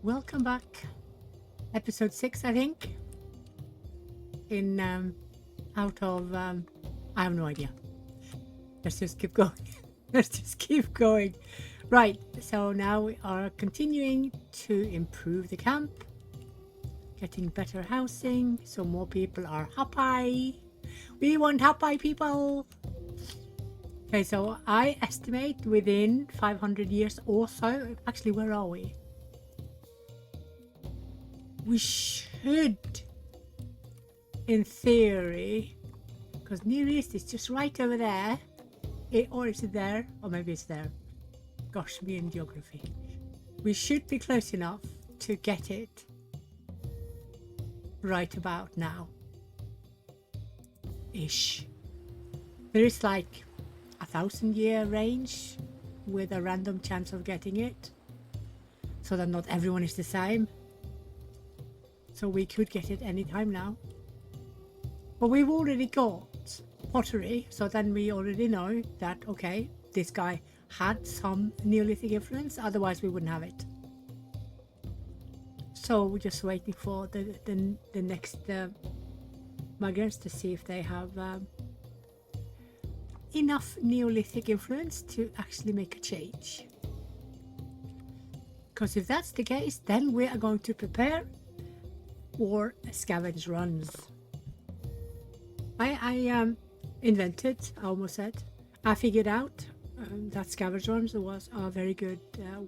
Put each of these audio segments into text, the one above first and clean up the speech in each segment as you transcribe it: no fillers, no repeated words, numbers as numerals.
Welcome back. Episode 6, I think. In out of I have no idea. Let's just keep going. Let's just keep going. Right, so now we are continuing to improve the camp, getting better housing, so more people are happy. We want happy people. Okay, so I estimate within 500 years or so. Actually, where are we? We should, in theory, because Near East is just right over there. Or is it there? Or maybe it's there. Gosh, me and geography. We should be close enough to get it right about now. Ish. There is like 1,000-year range with a random chance of getting it. So that not everyone is the same. So we could get it anytime now. But we've already got pottery, so then we already know that, okay, this guy had some Neolithic influence, otherwise we wouldn't have it. So we're just waiting for the next migrants to see if they have enough Neolithic influence to actually make a change. Because if that's the case, then we are going to prepare for Scavenge runs. I invented, I almost said, I figured out that Scavenge runs was a very good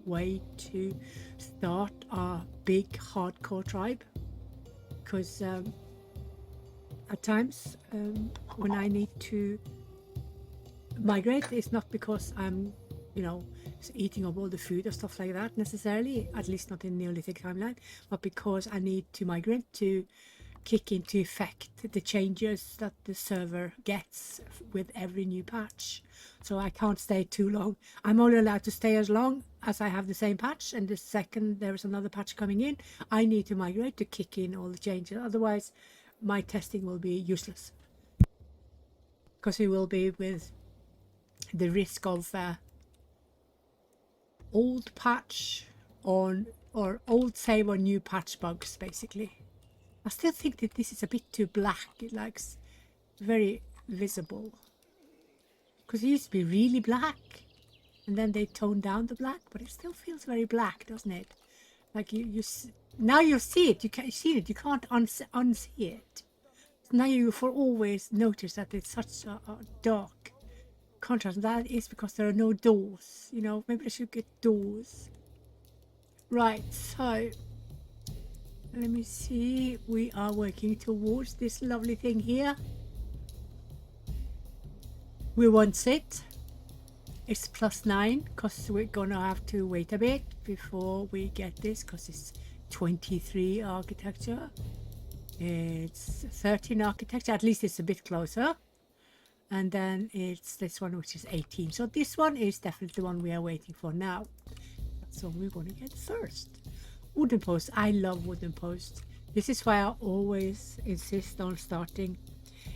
way to start a big hardcore tribe. Because at times when I need to migrate, it's not because I'm, eating up all the food or stuff like that necessarily, at least not in Neolithic timeline, but because I need to migrate to kick into effect the changes that the server gets with every new patch. So I can't stay too long. I'm only allowed to stay as long as I have the same patch, and the second there is another patch coming in, I need to migrate to kick in all the changes. Otherwise my testing will be useless, because it will be with the risk of old patch on or old save or new patch bugs, basically. I still think that this is a bit too black. It looks very visible, because it used to be really black and then they toned down the black, but it still feels very black, doesn't it? Like you now you see it, you can see it, you can't unsee it. So now you for always notice that it's such a dark contrast. That is because there are no doors. Maybe I should get doors. Right, so let me see. We are working towards this lovely thing here. We want it. It's +9 because we're gonna have to wait a bit before we get this, because it's 23 architecture. It's 13 architecture, at least it's a bit closer. And then it's this one, which is 18. So this one is definitely the one we are waiting for now. So we're going to get first. Wooden posts. I love wooden posts. This is why I always insist on starting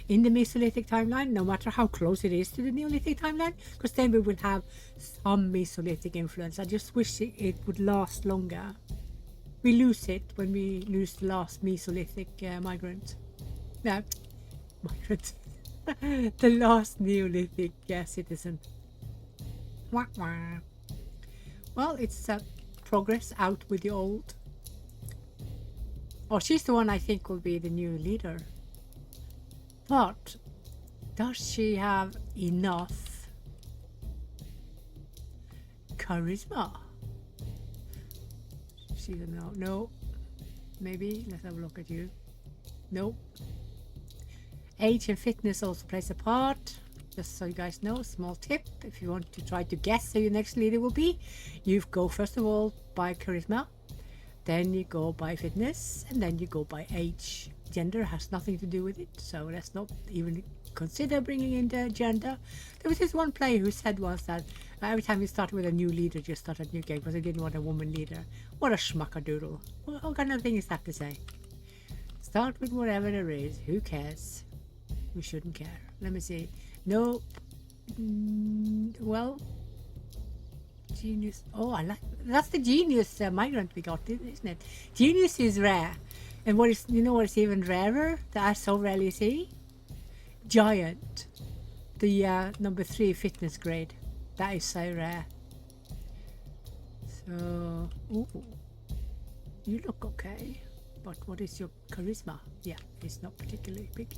in the Mesolithic timeline, no matter how close it is to the Neolithic timeline, because then we will have some Mesolithic influence. I just wish it would last longer. We lose it when we lose the last Mesolithic migrant. No, migrant. The last Neolithic citizen. Wah, wah. Well, it's progress out with the old. Oh, she's the one I think will be the new leader. But does she have enough charisma? She doesn't know. No. Maybe. Let's have a look at you. Nope. Age and fitness also plays a part. Just so you guys know, small tip, if you want to try to guess who your next leader will be, you go first of all by charisma, then you go by fitness, and then you go by age. Gender has nothing to do with it, so let's not even consider bringing in the gender. There was this one player who said once that every time you start with a new leader, just start a new game because they didn't want a woman leader. What a schmuckadoodle. What kind of thing is that to say? Start with whatever there is, who cares? We shouldn't care. Let me see. No. Well, Genius. Oh, I like that's the genius migrant we got, isn't it? Genius is rare, and what is what is even rarer that I so rarely see? Giant, the number 3 fitness grade. That is so rare. So, ooh, you look okay, but what is your charisma? Yeah, it's not particularly big.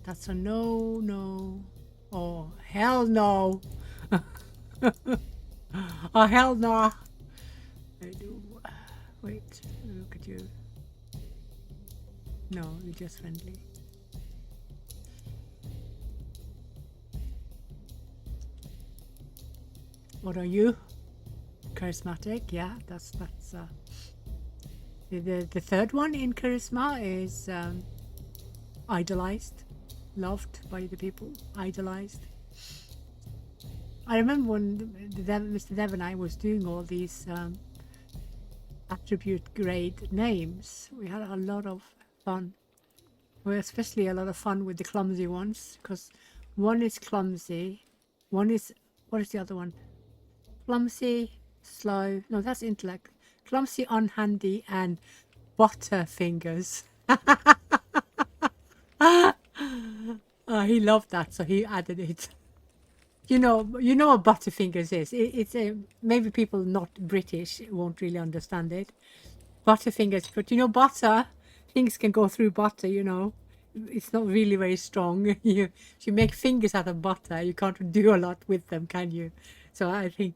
That's a no, no. Oh, hell no. Oh, hell no. I do. Wait, look at you. No, you're just friendly. What are you? Charismatic, yeah, that's the third one in charisma is idolized, loved by the people, idolized. I remember when Mr. Dev and I was doing all these attribute grade names, we had a lot of fun. Well, especially a lot of fun with the clumsy ones, because one is clumsy, one is, what is the other one? Clumsy, slow, no, that's intellect. Clumsy, unhandy, and butterfingers. He loved that, so he added it. You know what butterfingers is. It's a maybe people not British won't really understand it. Butterfingers, but butter. Things can go through butter. It's not really very strong. If you make fingers out of butter, you can't do a lot with them, can you? So I think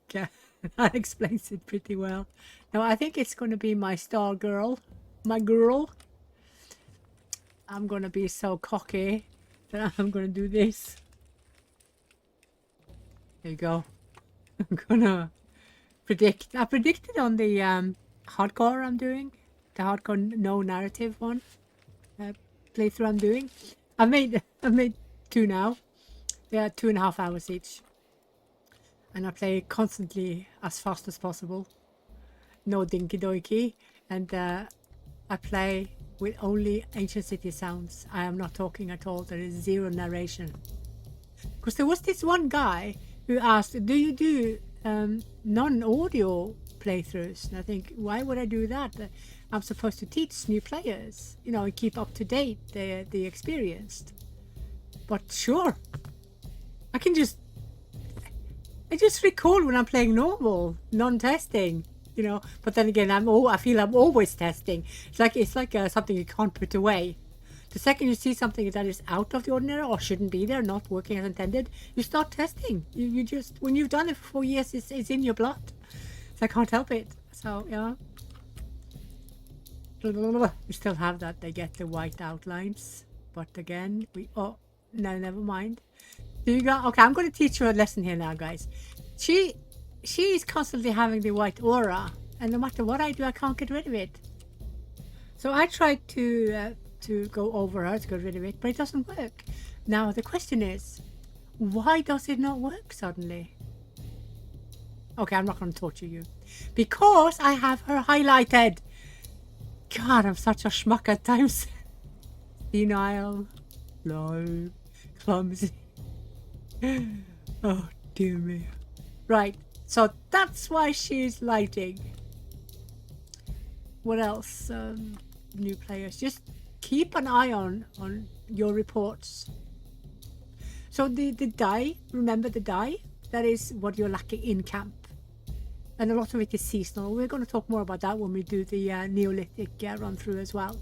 that explains it pretty well. Now I think it's going to be my star girl, my girl. I'm going to be so cocky that I'm going to do this. There you go. I'm going to predict. I predicted on the hardcore I'm doing, the hardcore no narrative one playthrough I'm doing. I've made 2 now. They are 2.5 hours each. And I play constantly as fast as possible. No dinky doiky. And I play with only ancient city sounds. I am not talking at all. There is zero narration. Because there was this one guy who asked, do you do non-audio playthroughs? And I think, why would I do that? I'm supposed to teach new players, and keep up to date the experienced. But sure, I just record when I'm playing normal, non-testing, But then again, I feel I'm always testing. It's like something you can't put away. The second you see something that is out of the ordinary or shouldn't be there, not working as intended, you start testing. You just, when you've done it for 4 years, it's in your blood. So I can't help it. So, yeah. We still have that. They get the white outlines. But again, no, never mind. Okay, I'm going to teach you a lesson here now, guys. She is constantly having the white aura. And no matter what I do, I can't get rid of it. So I tried to go over her to get rid of it, but it doesn't work. Now the question is, why does it not work suddenly? Okay, I'm not going to torture you. Because I have her highlighted. God, I'm such a schmuck at times. Senile, low, clumsy. Oh, dear me. Right, so that's why she's lighting. What else? New players. Just keep an eye on your reports. So the die, remember the die? That is what you're lacking in camp. And a lot of it is seasonal. We're going to talk more about that when we do the Neolithic run through as well.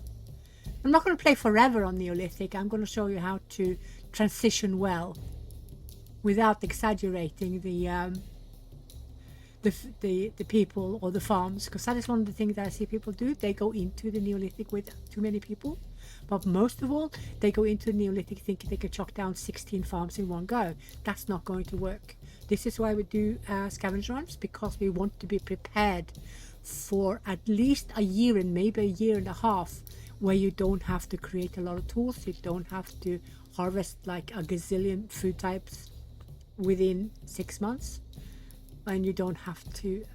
I'm not going to play forever on Neolithic. I'm going to show you how to transition well without exaggerating the people or the farms, because that is one of the things that I see people do. They go into the Neolithic with too many people, but most of all they go into the Neolithic thinking they can chop down 16 farms in one go. That's not going to work. This is why we do scavenge runs, because we want to be prepared for at least a year and maybe a year and a half where you don't have to create a lot of tools, you don't have to harvest like a gazillion food types within 6 months, and you don't have to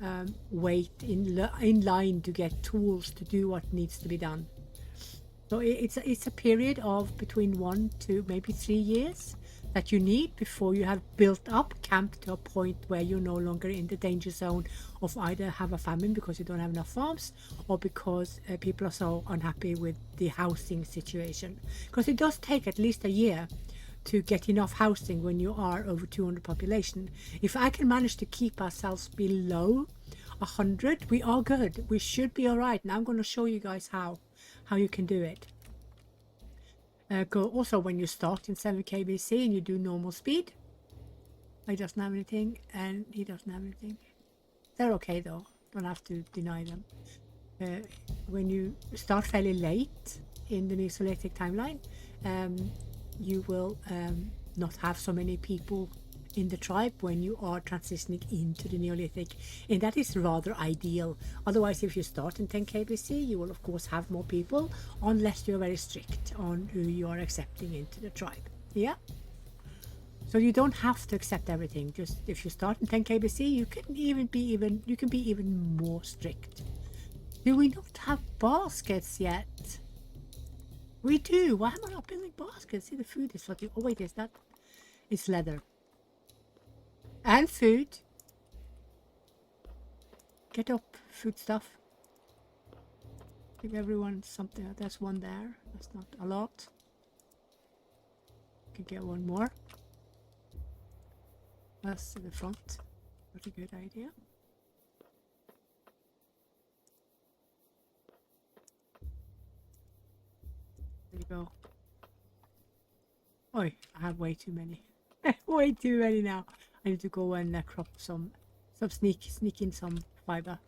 wait in line to get tools to do what needs to be done. So it's a period of between 1 to maybe 3 years that you need before you have built up camp to a point where you're no longer in the danger zone of either have a famine because you don't have enough farms, or because people are so unhappy with the housing situation. Because it does take at least a year to get enough housing when you are over 200 population. If I can manage to keep ourselves below 100, we are good. We should be all right. Now I'm going to show you guys how you can do it. Go also when you start in 7 kbc and you do normal speed. He doesn't have anything and he doesn't have anything. They're okay though, don't have to deny them. When you start fairly late in the Mesolithic timeline, you will not have so many people in the tribe when you are transitioning into the Neolithic, and that is rather ideal. Otherwise, if you start in 10 kbc, you will of course have more people, unless you're very strict on who you are accepting into the tribe. Yeah, so you don't have to accept everything. Just if you start in 10 kbc, you can be even more strict. Do we not have baskets yet? We do. Why am I not building baskets? See, the food is what you... Oh wait, is that... It's leather. And food. Get up, food stuff. Give everyone something. There's one there. That's not a lot. Can get one more. That's in the front. What a good idea. There you go. Oh, I have way too many. Way too many now. I need to go and crop some sneak in some fiber.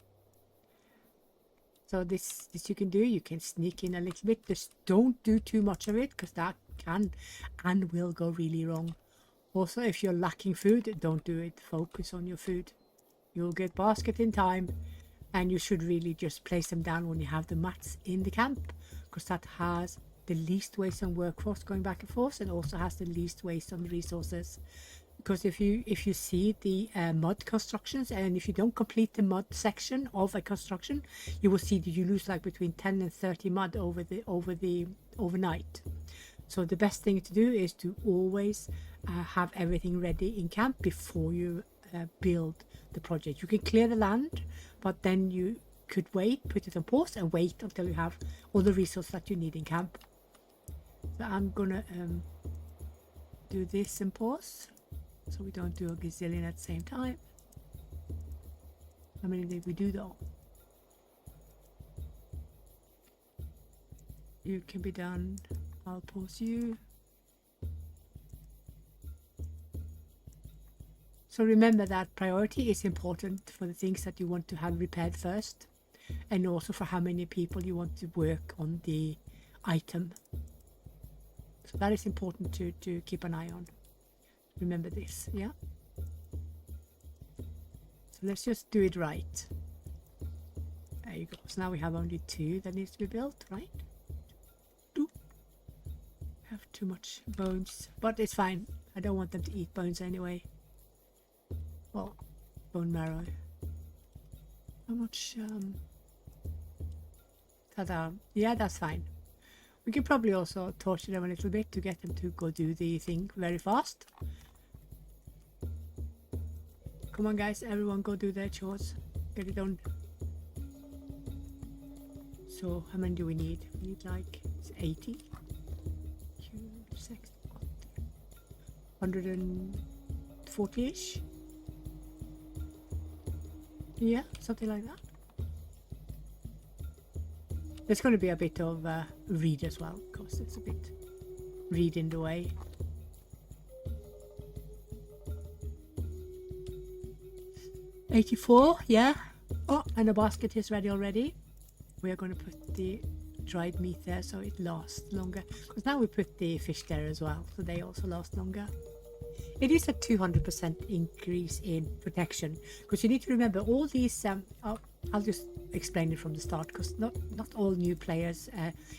So this you can do. You can sneak in a little bit. Just don't do too much of it, because that can and will go really wrong. Also, if you're lacking food, don't do it. Focus on your food. You'll get basket in time, and you should really just place them down when you have the mats in the camp, because that has the least waste on workforce going back and forth, and also has the least waste on resources. Because if you see the mud constructions, and if you don't complete the mud section of a construction, you will see that you lose like between 10 and 30 mud overnight. So the best thing to do is to always have everything ready in camp before you build the project. You can clear the land, but then you could wait, put it on pause, and wait until you have all the resources that you need in camp. So I'm gonna do this and pause, so we don't do a gazillion at the same time. How many did we do though? You can be done. I'll pause you. So remember that priority is important for the things that you want to have repaired first, and also for how many people you want to work on the item. So that is important to keep an eye on. Remember this, yeah? So let's just do it right. There you go. So now we have only 2 that needs to be built, right? 2. Have too much bones, but it's fine. I don't want them to eat bones anyway. Well, bone marrow. How much? Ta-da! Yeah, that's fine. We can probably also torture them a little bit to get them to go do the thing very fast. Come on guys, everyone go do their chores. Get it done. So how many do we need? We need like 80. 140-ish. Yeah, something like that. There's going to be a bit of reed as well, because it's a bit reed in the way. $84, yeah. Oh, and the basket is ready already. We are going to put the dried meat there so it lasts longer. Because now we put the fish there as well, so they also last longer. It is a 200% increase in protection, because you need to remember all these. I'll just explain it from the start, because not all new players.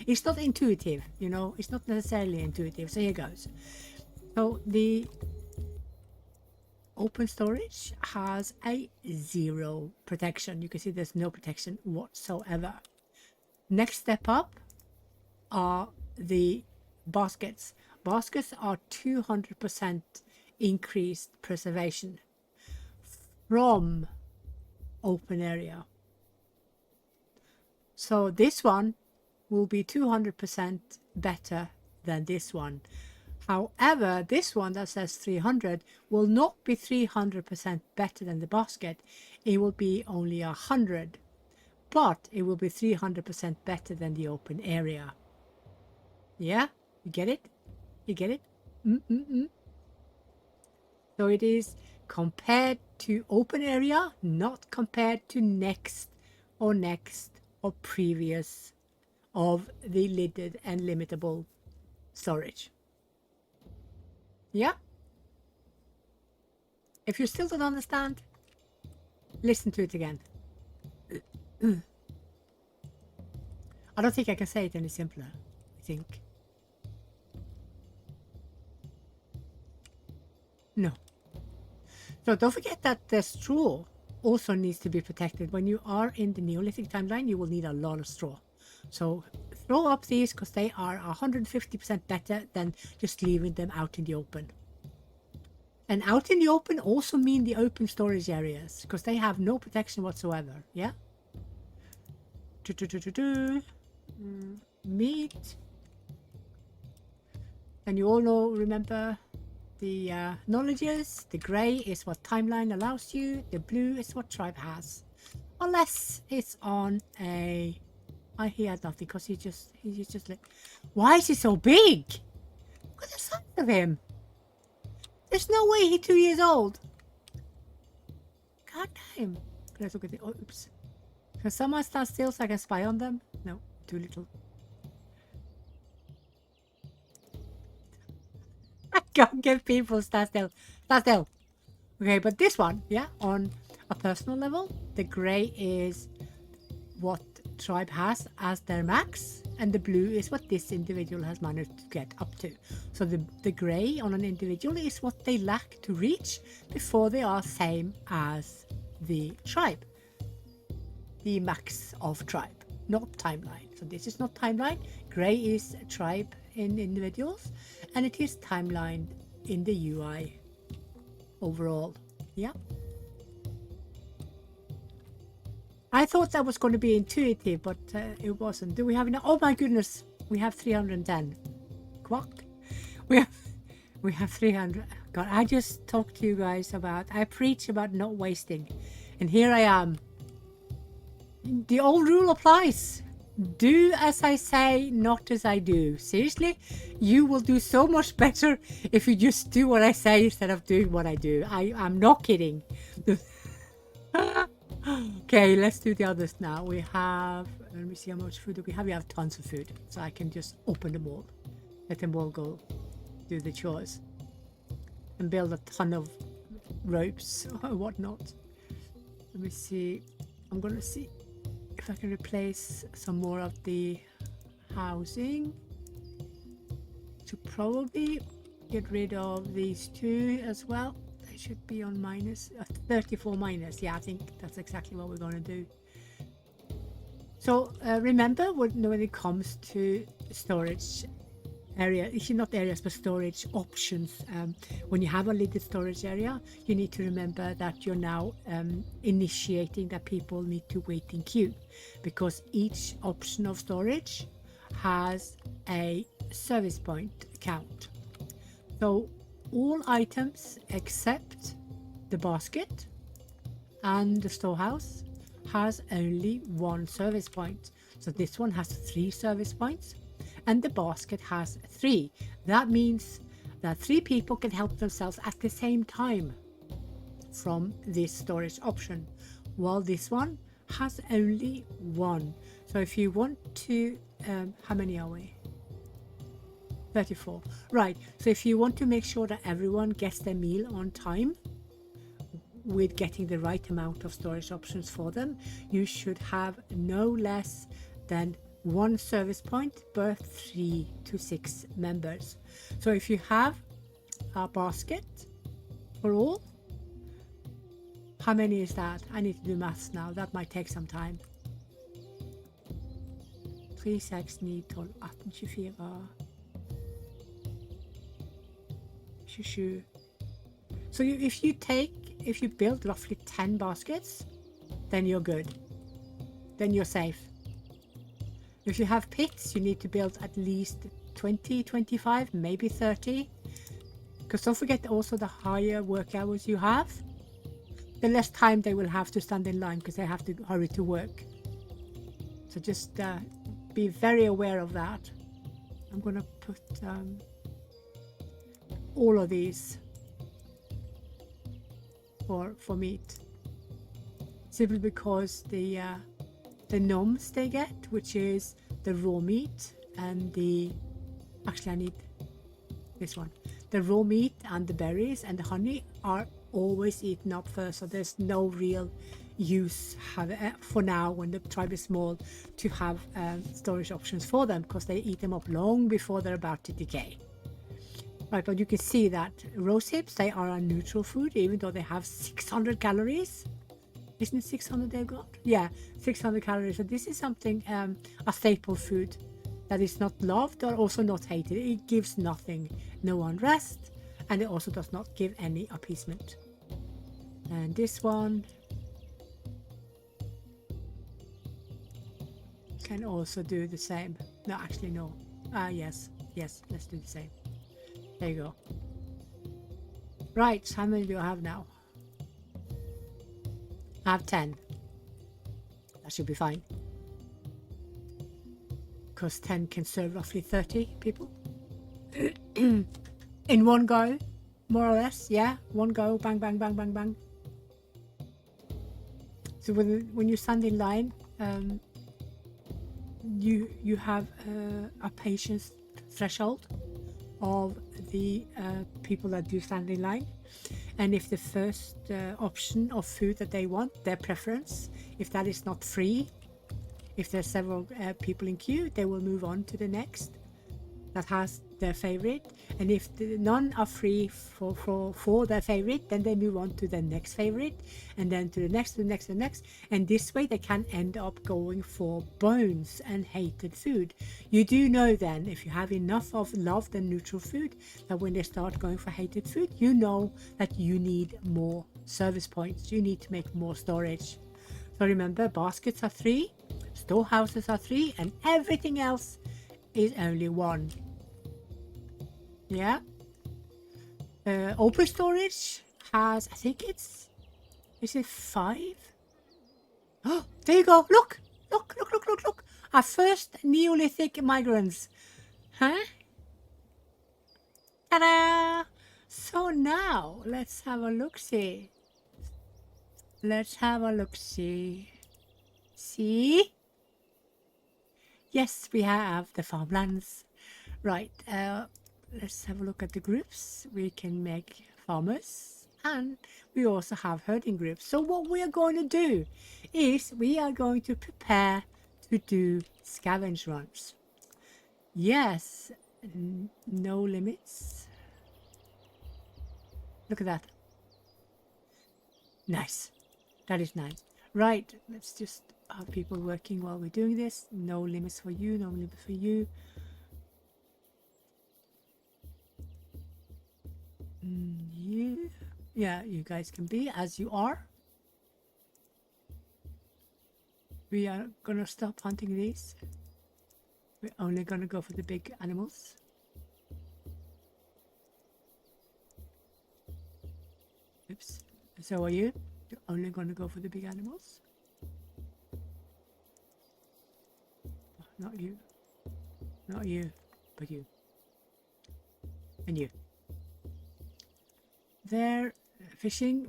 It's not intuitive, you know. It's not necessarily intuitive. So here goes. So the open storage has a 0 protection. You can see there's no protection whatsoever. Next step up are the baskets. baskets are 200% increased preservation from open area. So this one will be 200% better than this one. However, this one that says 300 will not be 300% better than the basket. It will be only 100, but it will be 300% better than the open area. Yeah, you get it? You get it? So it is compared to open area, not compared to next or previous of the lidded and limitable storage. Yeah? If you still don't understand, listen to it again. I don't think I can say it any simpler, I think. No. So don't forget that the straw also needs to be protected. When you are in the Neolithic timeline, you will need a lot of straw. So throw up these because they are 150% better than just leaving them out in the open. And out in the open also mean the open storage areas because they have no protection whatsoever. Yeah? Meat. And you all know, remember, the knowledges. The grey is what timeline allows you. The blue is what tribe has. Unless it's on a... he had nothing because he just like... Why is he so big? Look at the size of him. There's no way he's 2 years old. God damn. Let's look at the... Oh, oops. Can someone stand still so I can spy on them? No, too little. I can't get people stand still. Stand still. Okay, but this one, yeah, on a personal level, the grey is what tribe has as their max, and the blue is what this individual has managed to get up to. So the grey on an individual is what they lack to reach before they are same as the tribe. The max of tribe, not timeline. So this is not timeline. Grey is tribe in individuals, and it is timeline in the UI overall. Yeah. I thought that was going to be intuitive, but it wasn't. Do we have enough? Oh my goodness, we have 310. Quack. We have 300. God, I just talked to you guys about, I preach about not wasting, and here I am. The old rule applies. Do as I say, not as I do. Seriously, you will do so much better if you just do what I say instead of doing what I do. I'm not kidding. Okay, let's do the others now. We have, let me see how much food do we have. We have tons of food, so I can just open them all. Let them all go do the chores. And build a ton of ropes or whatnot. Let me see. I'm going to see if I can replace some more of the housing. To probably get rid of these two as well. They should be on minus 34 minus. Yeah, I think that's exactly what we're going to do. So remember when it comes to storage area, not areas but storage options, when you have a lidded storage area, you need to remember that you're now initiating that people need to wait in queue, because each option of storage has a service point count. So all items except the basket and the storehouse has only one service point. So this one has 3 service points and the basket has 3. That means that 3 people can help themselves at the same time from this storage option, while this one has only 1. So if you want to, how many are we? 34. Right, so if you want to make sure that everyone gets their meal on time with getting the right amount of storage options for them, you should have no less than 1 service point per 3 to 6 members. So if you have a basket for all, how many is that? I need to do maths now. That might take some time. 3, 6, 9, 12, 18, 24. tissue. So if you build roughly 10 baskets, then you're good. Then you're safe. If you have pits, you need to build at least 20, 25, maybe 30. Because don't forget also the higher work hours you have, the less time they will have to stand in line because they have to hurry to work. So just be very aware of that. I'm going to put all of these for meat. Simply because the noms they get, which is the raw meat and the... Actually, I need this one. The raw meat and the berries and the honey are always eaten up first, so there's no real use for now when the tribe is small to have storage options for them, because they eat them up long before they're about to decay. Right, but you can see that rose hips, they are a neutral food, even though they have 600 calories. Isn't it 600 they've got? Yeah, 600 calories. So this is something, a staple food that is not loved or also not hated. It gives nothing, no unrest, and it also does not give any appeasement. And this one can also do the same. No, actually no. Yes, let's do the same. There you go. Right, how many do I have now? I have 10. That should be fine. Because 10 can serve roughly 30 people. In one go, more or less. Yeah, one go, bang, bang, bang, bang, bang. So when you stand in line, you have a patience threshold of the people that do stand in line, and if the first option of food that they want, their preference, if that is not free, if there's several people in queue, they will move on to the next that has their favorite, and if none are free for their favorite, then they move on to the next favorite, and then to the next, to the next, to the next, and this way they can end up going for bones and hated food. You do know then, if you have enough of loved and neutral food, that when they start going for hated food, you know that you need more service points, you need to make more storage. So remember, baskets are 3, storehouses are 3, and everything else is only 1. Yeah. Open storage has, I think is it 5? Oh, there you go. Look. Our first Neolithic migrants. Huh? Ta-da! So now let's have a look-see. See? Yes, we have the farmlands. Right, let's have a look at the groups. We can make farmers, and we also have herding groups. So what we are going to do is we are going to prepare to do scavenge runs. Yes, no limits. Look at that. Nice. That is nice. Right, let's just have people working while we're doing this. No limits for you, no limits for you. You guys can be as you are. We are gonna stop hunting these. We're only gonna go for the big animals. Oops. So are you? You're only gonna go for the big animals? Not you. Not you, but you. And you. They're fishing.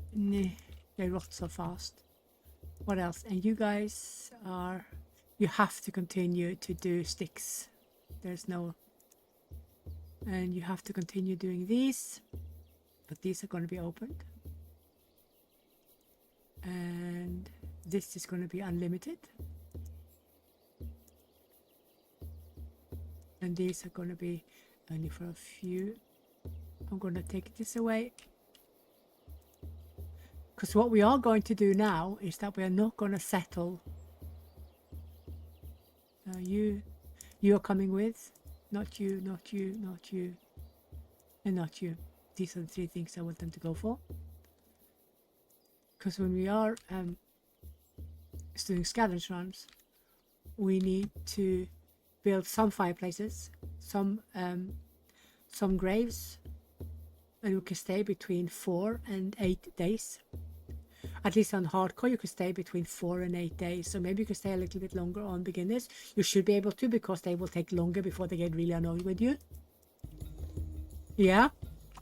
They rot so fast. What else? And you guys are... You have to continue to do sticks. There's no... And you have to continue doing these. But these are going to be opened. And this is going to be unlimited. And these are going to be only for a few. I'm going to take this away. Because what we are going to do now is that we are not going to settle. You are coming with. Not you, not you, not you. And not you. these are the 3 things I want them to go for. Because when we are doing scavenge runs, we need to build some fireplaces, some graves, and we can stay between 4 and 8 days. At least on hardcore, you can stay between 4 and 8 days. So maybe you can stay a little bit longer on beginners. You should be able to, because they will take longer before they get really annoyed with you. Yeah.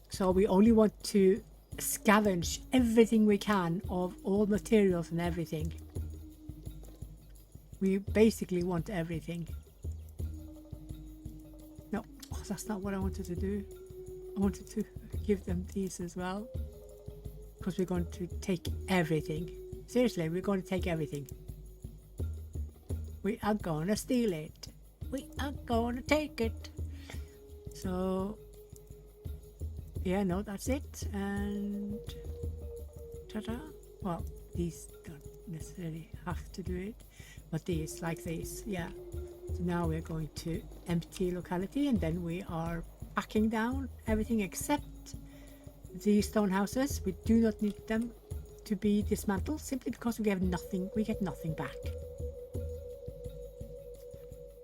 So we only want to scavenge everything we can of all materials and everything. We basically want everything. No, that's not what I wanted to do. I wanted to give them these as well. Because we're going to take everything. Seriously, we're going to take everything. We are going to steal it. We are going to take it. So, yeah, no, that's it. And ta-da. Well, these don't necessarily have to do it. But these, like these, yeah. So now we're going to empty locality, and then we are packing down everything except the stone houses. We do not need them to be dismantled, simply because we have nothing. We get nothing back.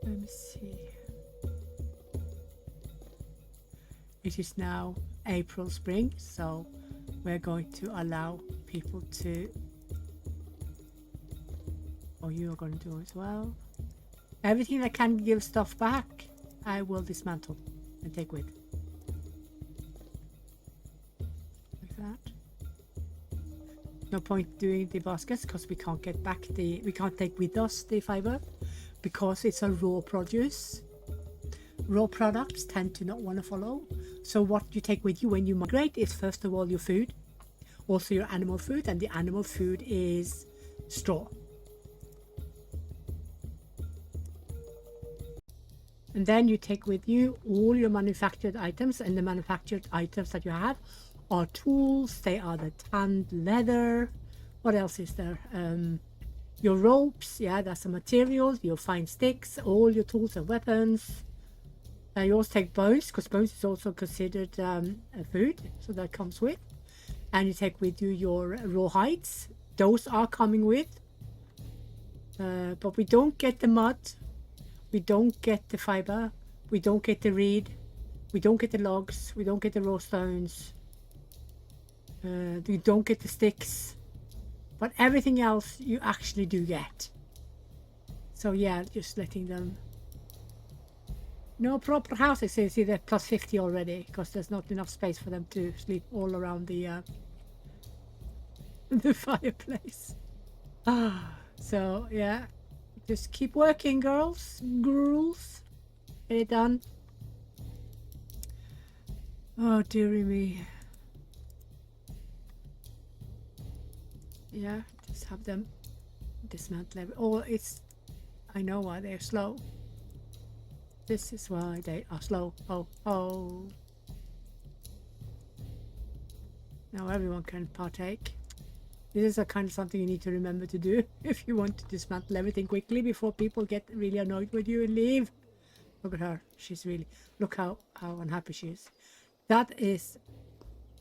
Let me see. It is now April, spring, so we're going to allow people to. Oh, you are going to do as well. Everything that can give stuff back, I will dismantle and take with. That. No point doing the baskets because we can't get back we can't take with us the fiber because it's a raw produce. Raw products tend to not want to follow. So what you take with you when you migrate is first of all your food, also your animal food, and the animal food is straw. And then you take with you all your manufactured items, and the manufactured items that you have are tools. They are the tanned leather. What else is there? Your ropes, yeah, that's the materials. Your fine sticks, all your tools and weapons. You also take bones, because bones is also considered a food, so that comes with. And you take with you your raw hides. Those are coming with. But we don't get the mud. We don't get the fiber. We don't get the reed. We don't get the logs. We don't get the raw stones. You don't get the sticks, but everything else you actually do get. So yeah, just letting them. No proper houses. You see, they're plus 50 already because there's not enough space for them to sleep all around the fireplace. So yeah, just keep working, girls. Get it done. Oh dearie me. Yeah, just have them dismantle. Oh, it's. I know why they're slow. This is why they are slow. Oh. Now everyone can partake. This is a kind of something you need to remember to do if you want to dismantle everything quickly before people get really annoyed with you and leave. Look at her. She's really. Look how unhappy she is. That is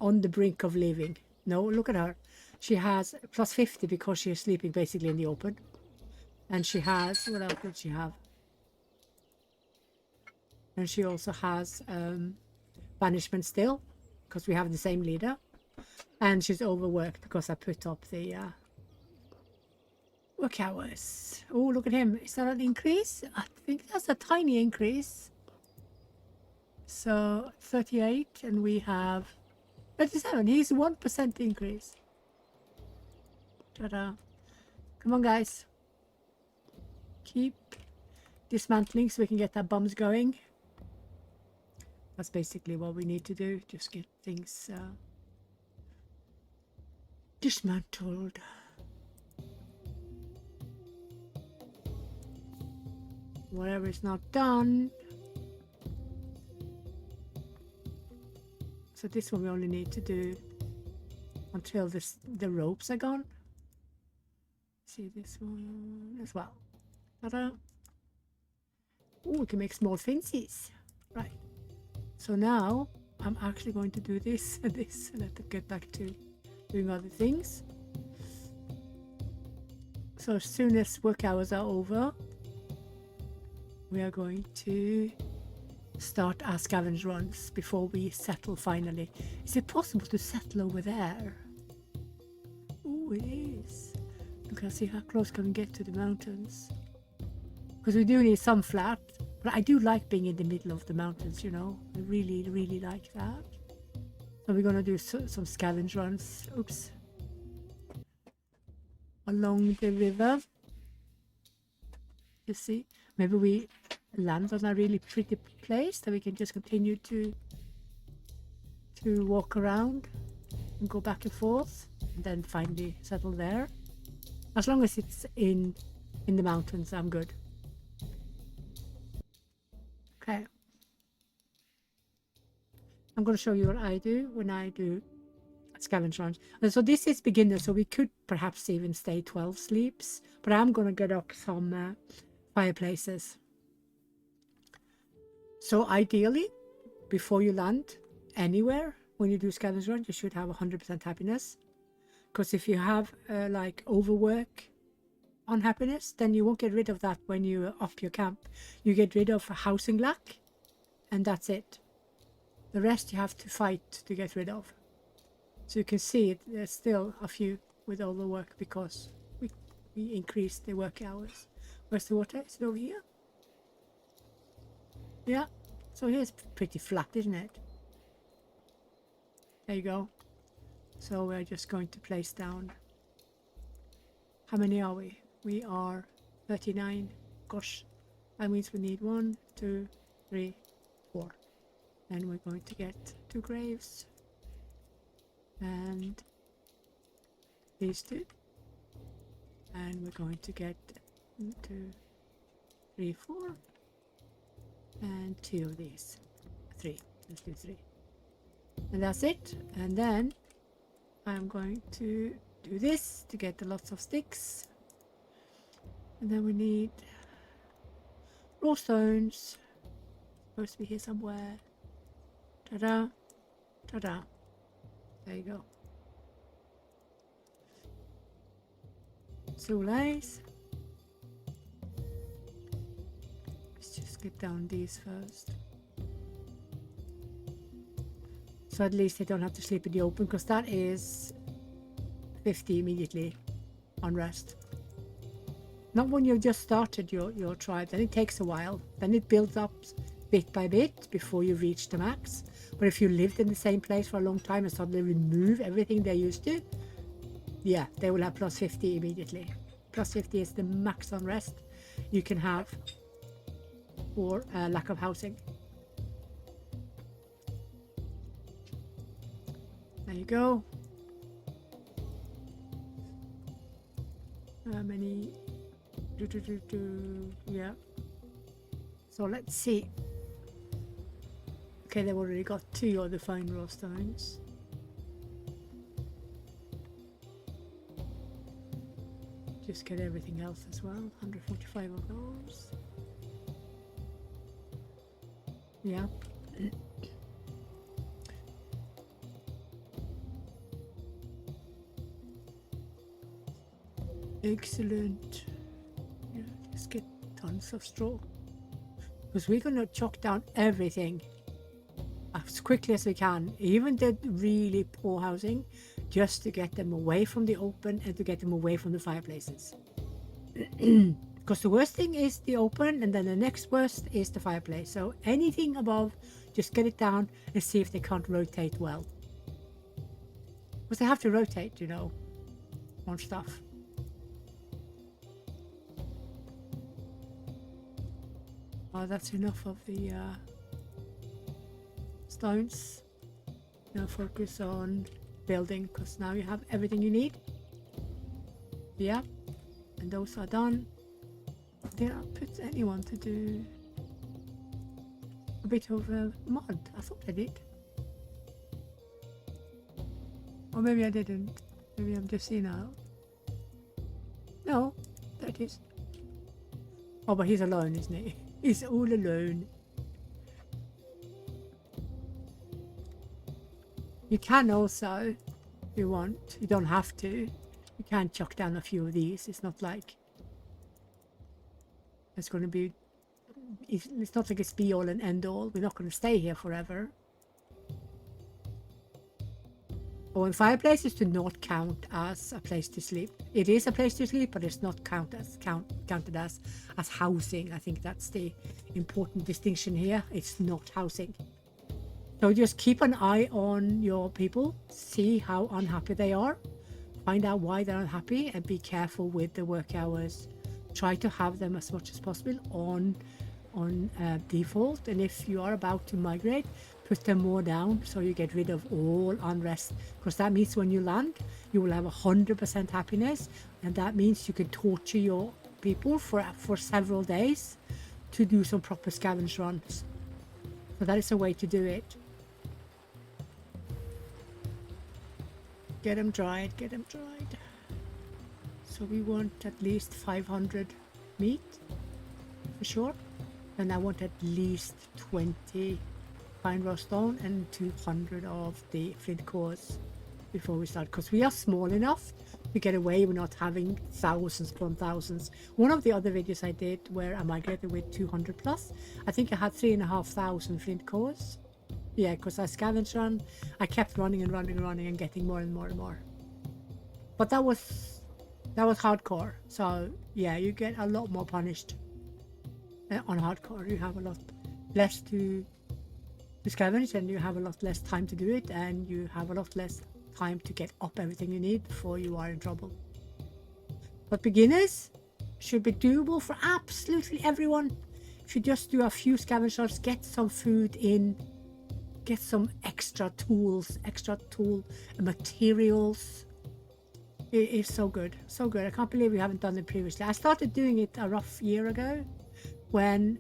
on the brink of leaving. No, look at her. She has plus 50 because she is sleeping basically in the open. And she has, what else did she have? And she also has banishment still, because we have the same leader. And she's overworked because I put up the work hours. Oh, look at him. Is that an increase? I think that's a tiny increase. So 38, and we have 37. He's 1% increase. Ta-da. Come on, guys. Keep dismantling so we can get our bums going. That's basically what we need to do. Just get things dismantled. Whatever is not done. So this one we only need to do until the ropes are gone. See this one as well. Ta-da. Oh, we can make small fences. Right. So now I'm actually going to do this and this, and have to get back to doing other things. So as soon as work hours are over, we are going to start our scavenge runs before we settle finally. Is it possible to settle over there? Oh, it is. Look, I see how close can we get to the mountains. Because we do need some flat, but I do like being in the middle of the mountains, you know. I really, really like that. So we're going to do some scavenge runs. Oops. Along the river. You see, maybe we land on a really pretty place that we can just continue to walk around and go back and forth, and then finally settle there. As long as it's in the mountains, I'm good. Okay. I'm going to show you what I do when I do scavenge runs. And so this is beginner, so we could perhaps even stay 12 sleeps, but I'm going to get up some fireplaces. So ideally, before you land anywhere, when you do scavenge run, you should have 100% happiness. Because if you have like overwork unhappiness, then you won't get rid of that when you up your camp. You get rid of housing lack, and that's it. The rest you have to fight to get rid of. So you can see it, there's still a few with overwork because we increased the work hours. Where's the water? Is it over here? Yeah. So here's pretty flat, isn't it? There you go. So we're just going to place down. How many are we? We are 39. Gosh, that means we need 1, 2, 3, 4. And we're going to get 2 graves. And these 2. And we're going to get 1, 2, 3, 4. And 2 of these. 3. Let's do 3. And that's it. And then I'm going to do this to get lots of sticks. And then we need raw stones. Supposed to be here somewhere. Ta-da. Ta-da. There you go. Soulays. Let's just get down these first. So at least they don't have to sleep in the open, because that is 50 immediately on rest. Not when you've just started your tribe, then it takes a while. Then it builds up bit by bit before you reach the max. But if you lived in the same place for a long time and suddenly remove everything they're used to, yeah, they will have plus 50 immediately. Plus 50 is the max on rest you can have for lack of housing. There you go. How many? Yeah. So let's see. Okay, they've already got 2 of the fine raw stones. Just get everything else as well. 145 of those. Yeah. Excellent. Yeah, just get tons of straw. Because we're going to chock down everything as quickly as we can, even the really poor housing, just to get them away from the open and to get them away from the fireplaces. Because the worst thing is the open, and then the next worst is the fireplace. So anything above, just get it down and see if they can't rotate well. Because they have to rotate, you know, on stuff. Oh, that's enough of the stones. Now focus on building, because now you have everything you need. Yeah, and those are done. Did I put anyone to do a bit of mud? I thought I did. Or maybe I didn't. Maybe I'm just seeing out. No, there it is. Oh, but he's alone, isn't he? He's all alone. You can also, if you want, you don't have to, you can chuck down a few of these. It's not like it's going to be, it's not like it's be all and end all. We're not going to stay here forever. Oh, and fireplaces do not count as a place to sleep. It is a place to sleep, but it's not counted as housing. I think that's the important distinction here. It's not housing. So just keep an eye on your people, see how unhappy they are, find out why they're unhappy, and be careful with the work hours. Try to have them as much as possible on default, and if you are about to migrate, put them more down so you get rid of all unrest, because that means when you land you will have 100% happiness, and that means you can torture your people for several days to do some proper scavenge runs. So that is a way to do it. Get them dried, get them dried. So we want at least 500 meat for sure. And I want at least 20 fine raw stone and 200 of the flint cores before we start, because we are small enough to get away with not having thousands upon thousands. One of the other videos I did where I migrated with 200 plus, I think I had 3,500 flint cores. Yeah, because I scavenged run, I kept running and running and running and getting more and more and more. But that was hardcore. So yeah, you get a lot more punished. On hardcore, you have a lot less to scavenge, and you have a lot less time to do it, and you have a lot less time to get up everything you need before you are in trouble. But beginners should be doable for absolutely everyone. If you just do a few scavengers, get some food in, get some extra tool materials. It is so good, so good. I can't believe we haven't done it previously. I started doing it a rough year ago, when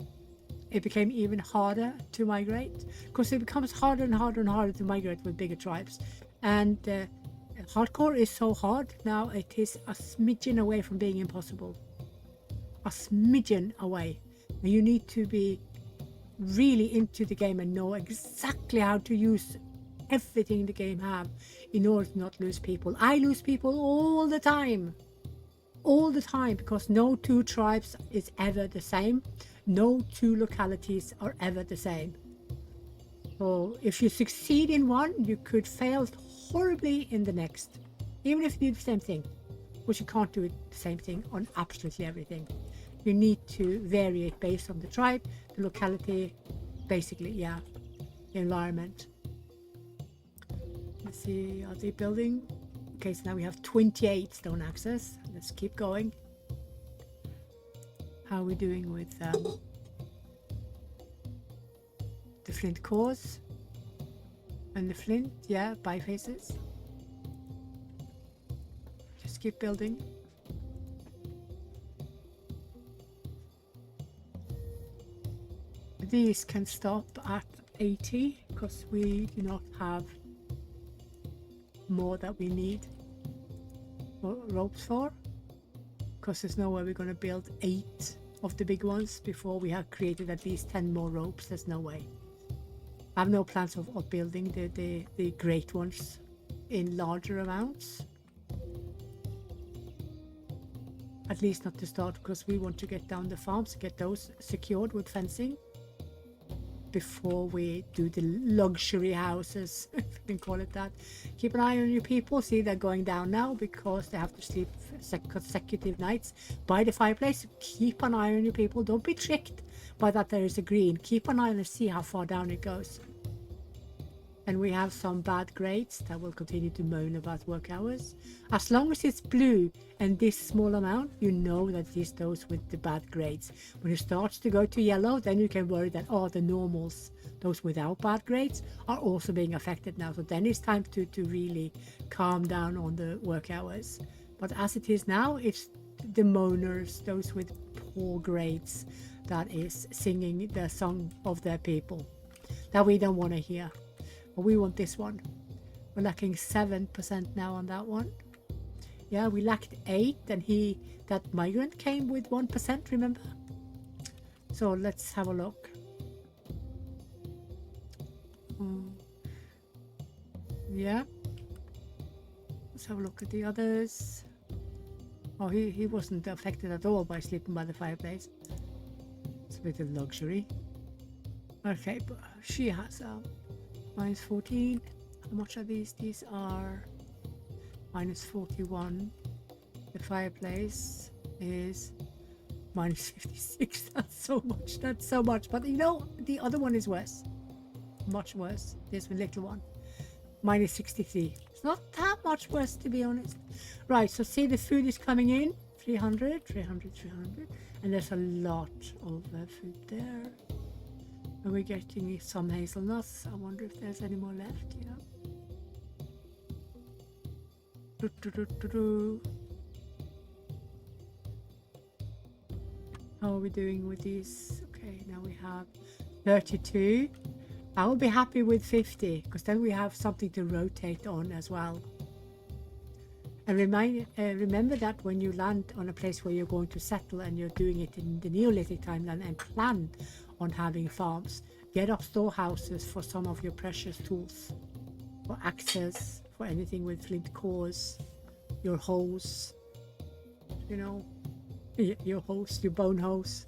it became even harder to migrate, because it becomes harder and harder and harder to migrate with bigger tribes, and hardcore is so hard now. It is a smidgen away from being impossible, a smidgen away. You need to be really into the game and know exactly how to use everything the game have in order to not lose people. I lose people all the time, because no two tribes is ever the same. No two localities are ever the same. So if you succeed in one, you could fail horribly in the next, even if you do the same thing, which you can't do the same thing on absolutely everything. You need to vary it based on the tribe, the locality, basically, yeah, the environment. Let's see, are they building? Okay, so now we have 28 stone axes. Let's keep going. How are we doing with the flint cores and the flint? Yeah, bifaces. Just keep building. These can stop at 80 because we do not have more that we need ropes for, because there's no way we're going to build 8 of the big ones before we have created at least 10 more ropes. There's no way. I have no plans of building the great ones in larger amounts, at least not to start, because we want to get down the farms and get those secured with fencing before we do the luxury houses, if you can call it that. Keep an eye on your people. See, they're going down now because they have to sleep consecutive nights by the fireplace. Keep an eye on your people. Don't be tricked by that there is a green. Keep an eye and see how far down it goes. And we have some bad grades that will continue to moan about work hours. As long as it's blue and this small amount, you know that it is those with the bad grades. When it starts to go to yellow, then you can worry that, oh, the normals, those without bad grades, are also being affected now. So then it's time to really calm down on the work hours. But as it is now, it's the moaners, those with poor grades, that is singing the song of their people that we don't want to hear. But we want this one. We're lacking 7% now on that one. Yeah, we lacked 8, and that migrant came with 1%, remember? So let's have a look. Yeah. Let's have a look at the others. Oh, he wasn't affected at all by sleeping by the fireplace. It's a bit of luxury. Okay, but she has minus 14. How much are these? These are minus 41. The fireplace is minus 56. That's so much. That's so much. But you know, the other one is worse. Much worse. This little one. Minus 63. It's not that much worse, to be honest. Right, so see the food is coming in. 300, 300, 300. And there's a lot of food there. And we're getting some hazelnuts. I wonder if there's any more left. Yeah. How are we doing with these? Okay, now we have 32. I will be happy with 50 because then we have something to rotate on as well. And remember that when you land on a place where you're going to settle and you're doing it in the Neolithic timeline and plan on having farms, get up storehouses for some of your precious tools, for axes, for anything with flint cores, your hoes, you know, your hoes, your bone hoes.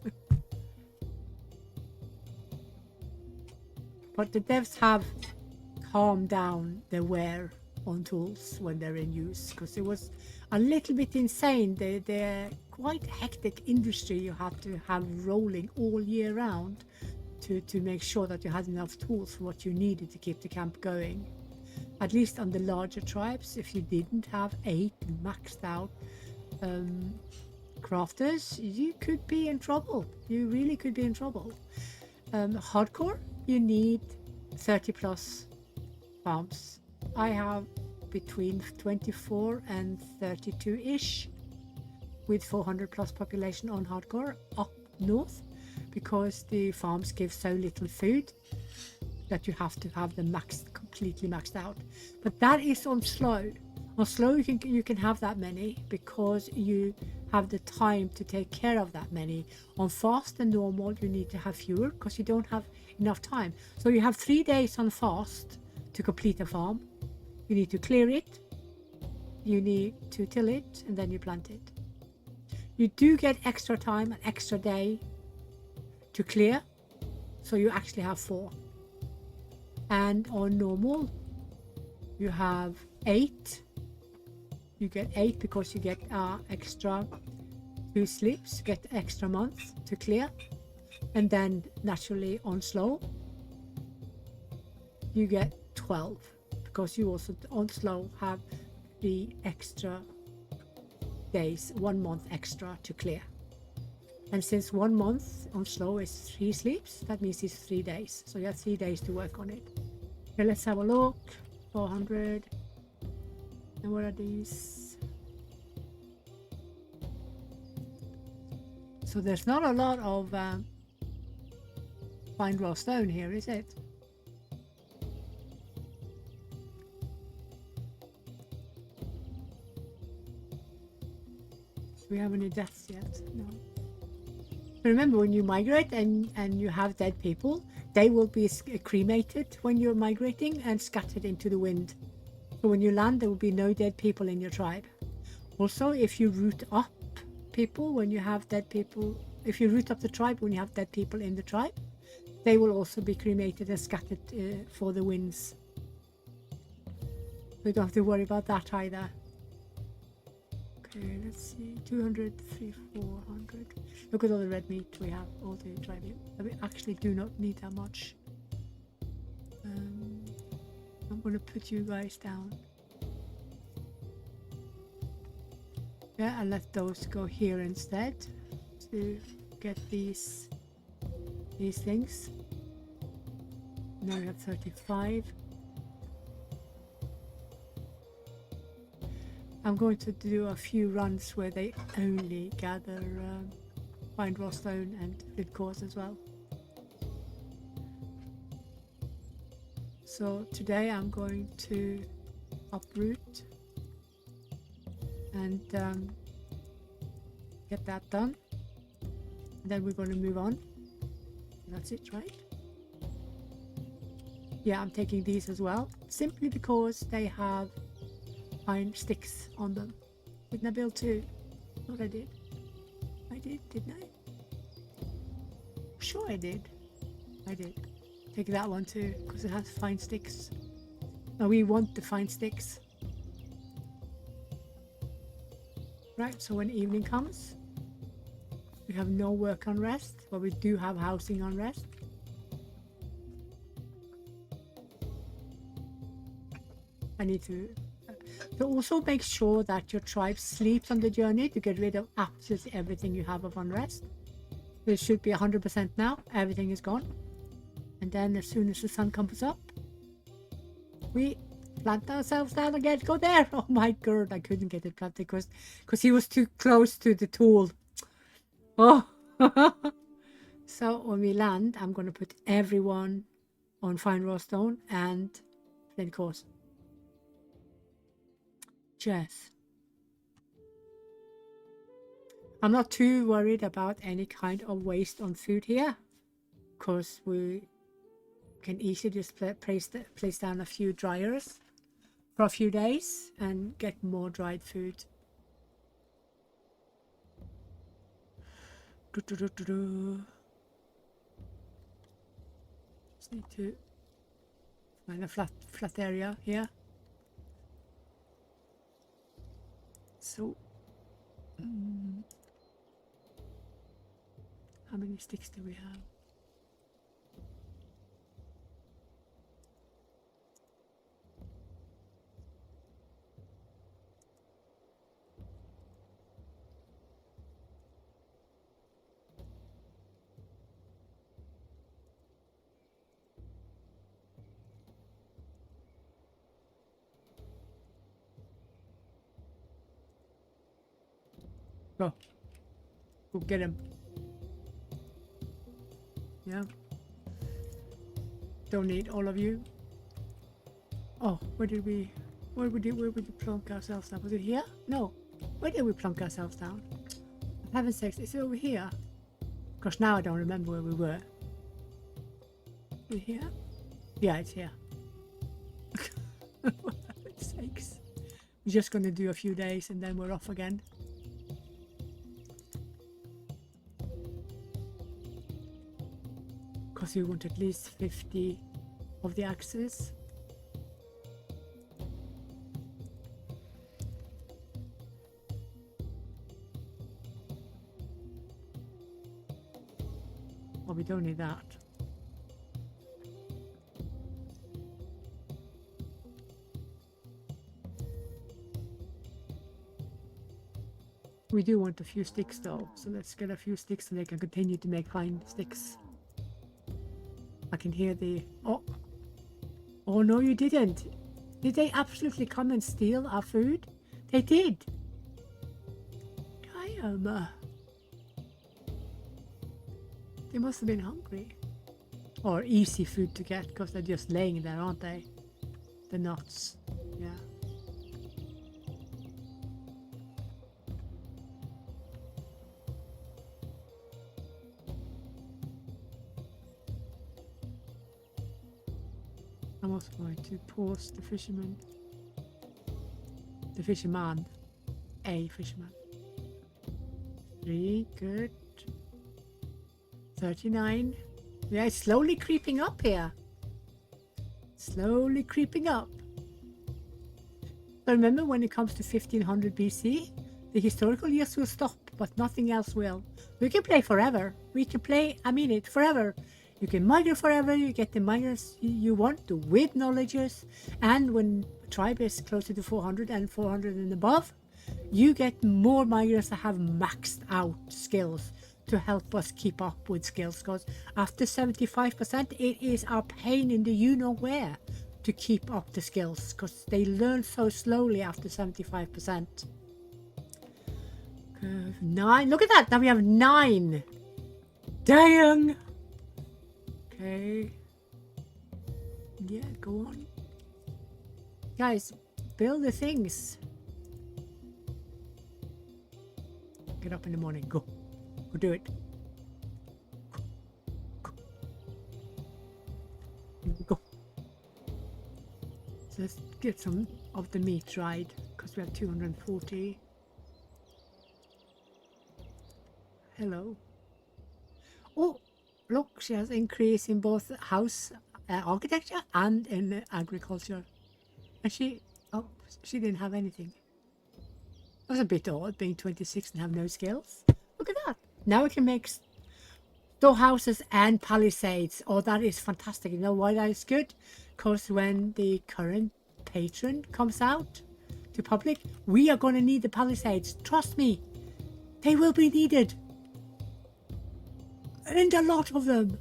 But the devs have calmed down their wear on tools when they're in use, because it was a little bit insane. They're quite hectic industry you have to have rolling all year round to make sure that you had enough tools for what you needed to keep the camp going. At least on the larger tribes, if you didn't have 8 maxed out crafters, you could be in trouble. You really could be in trouble. Hardcore, you need 30 plus farms. I have between 24 and 32-ish with 400 plus population on hardcore up north, because the farms give so little food that you have to have them completely maxed out. But that is on slow. On slow you can have that many because you have the time to take care of that many. On fast and normal you need to have fewer because you don't have enough time. So you have 3 days on fast to complete a farm. You need to clear it, you need to till it, and then you plant it. You do get extra time, an extra day to clear, so you actually have 4. And on normal you have 8. You get 8 because you get extra 2 sleeps, you get extra month to clear. And then naturally on slow you get 12 because you also on slow have the extra days, 1 month extra to clear. And since 1 month on slow is 3 sleeps, that means it's 3 days. So you have 3 days to work on it. Okay, let's have a look. 400. And what are these? So there's not a lot of fine raw stone here, is it? Do we have any deaths yet? No. Remember, when you migrate and you have dead people, they will be cremated when you're migrating and scattered into the wind. So when you land, there will be no dead people in your tribe. Also, if you root up people when you have dead people, if you root up the tribe when you have dead people in the tribe, they will also be cremated and scattered for the winds. We don't have to worry about that either. Okay, let's see, 200, 300, 400. Look at all the red meat we have, all the tribe. We actually do not need that much. I'm going to put you guys down. Yeah, I'll let those go here instead to get these things. Now we have 35. I'm going to do a few runs where they only gather fine raw stone and flint cores as well. So today I'm going to uproot and get that done. And then we're going to move on. That's it, right? Yeah, I'm taking these as well, simply because they have iron sticks on them. Didn't I build two? What I did? I did, didn't I? Sure I did. I did. Take that one too, because it has fine sticks. Now we want the fine sticks. Right, so when evening comes, we have no work on rest, but we do have housing on rest. I need to also make sure that your tribe sleeps on the journey to get rid of absolutely everything you have of unrest. It should be 100% now. Everything is gone. And then as soon as the sun comes up, we plant ourselves down again. Go there. Oh my god, I couldn't get it planted because he was too close to the tool. Oh. So when we land, I'm going to put everyone on fine raw stone and flint course. Yes. I'm not too worried about any kind of waste on food here, because we can easily just place down a few dryers for a few days and get more dried food. Just need to find a flat area here. So, how many sticks do we have? Go. Go get him. Yeah. Don't need all of you. Oh, where did we plunk ourselves down? Was it here? No. Where did we plunk ourselves down? For heaven's sakes, is it over here? Gosh, now I don't remember where we were. Is it here? Yeah, it's here. For heaven's sakes. We're just gonna do a few days and then we're off again. Because we want at least 50 of the axes. Oh, we don't need that. We do want a few sticks though, so let's get a few sticks so they can continue to make fine sticks. I can hear the... Oh! Oh no, you didn't! Did they absolutely come and steal our food? They did! Damn! They must have been hungry. Or easy food to get, because they're just laying there, aren't they? The nuts. Yeah. I'm also going to pause the fisherman. The fisherman. A fisherman. 3, good. 39. Yeah, it's slowly creeping up here. Slowly creeping up. But remember, when it comes to 1500 BC, the historical years will stop, but nothing else will. We can play forever. We can play, I mean it, forever. You can migrate forever, you get the migrants you want with knowledges, and when a tribe is closer to 400 and 400 and above, you get more migrants that have maxed out skills to help us keep up with skills, because after 75%, it is a pain in the you-know-where to keep up the skills, because they learn so slowly after 75%. 9, look at that, now we have 9. Dang! Okay. Yeah, go on. Guys, build the things. Get up in the morning, go. Go do it. Go. Go. let's get some of the meat dried because we have 240. Hello. Oh, look, she has increase in both house architecture and in agriculture. And she didn't have anything. That was a bit odd, being 26 and have no skills. Look at that. Now we can make storehouses and palisades. Oh, that is fantastic. You know why that is good? Because when the current patron comes out to public, we are going to need the palisades. Trust me, they will be needed. And a lot of them.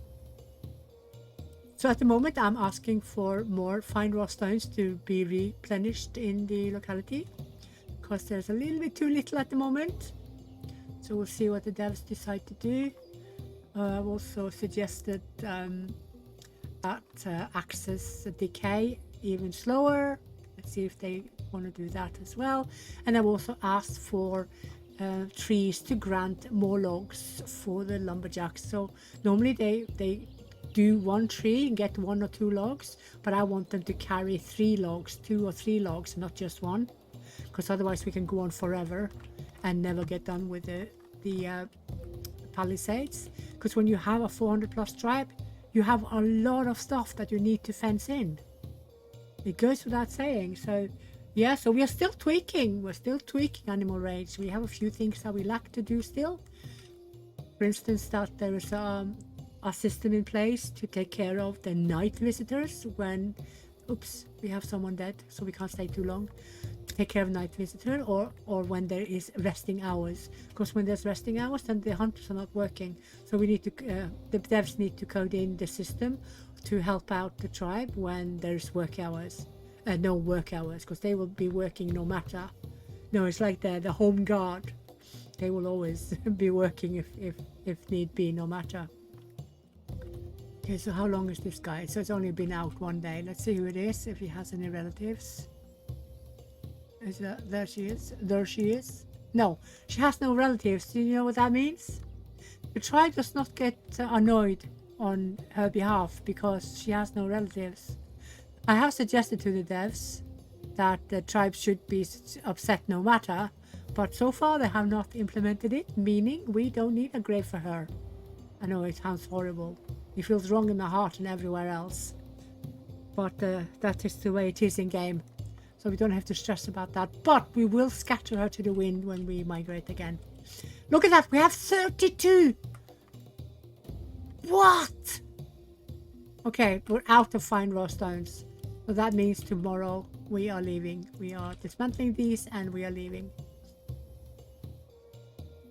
So at the moment, I'm asking for more fine raw stones to be replenished in the locality, because there's a little bit too little at the moment. So we'll see what the devs decide to do. I've also suggested that axes decay even slower. Let's see if they want to do that as well. And I've also asked for trees to grant more logs for the lumberjacks. So normally they do one tree and get 1 or 2 logs, but I want them to carry 3 logs, 2 or 3 logs, not just one, because otherwise we can go on forever and never get done with the palisades. Because when you have a 400 plus tribe, you have a lot of stuff that you need to fence in. It goes without saying. So yeah, so we are still tweaking. We're still tweaking Animal Rage. We have a few things that we lack to do still. For instance, that there is a system in place to take care of the night visitors when, oops, we have someone dead, so we can't stay too long. Take care of night visitor, or when there is resting hours. Because when there's resting hours, then the hunters are not working. So we need to, the devs need to code in the system to help out the tribe when there's work hours. No work hours, because they will be working no matter. No, it's like the home guard. They will always be working if need be, no matter. Okay, so how long is this guy? So it's only been out 1 day. Let's see who it is, if he has any relatives. Is that, there she is. There she is. No, she has no relatives. Do you know what that means? The tribe does not get annoyed on her behalf because she has no relatives. I have suggested to the devs that the tribe should be upset no matter, but so far they have not implemented it, meaning we don't need a grave for her. I know it sounds horrible. It feels wrong in my heart and everywhere else. But that is the way it is in game. So we don't have to stress about that. But we will scatter her to the wind when we migrate again. Look at that, we have 32! What? Okay, we're out of fine raw stones. So that means tomorrow we are leaving. We are dismantling these and we are leaving.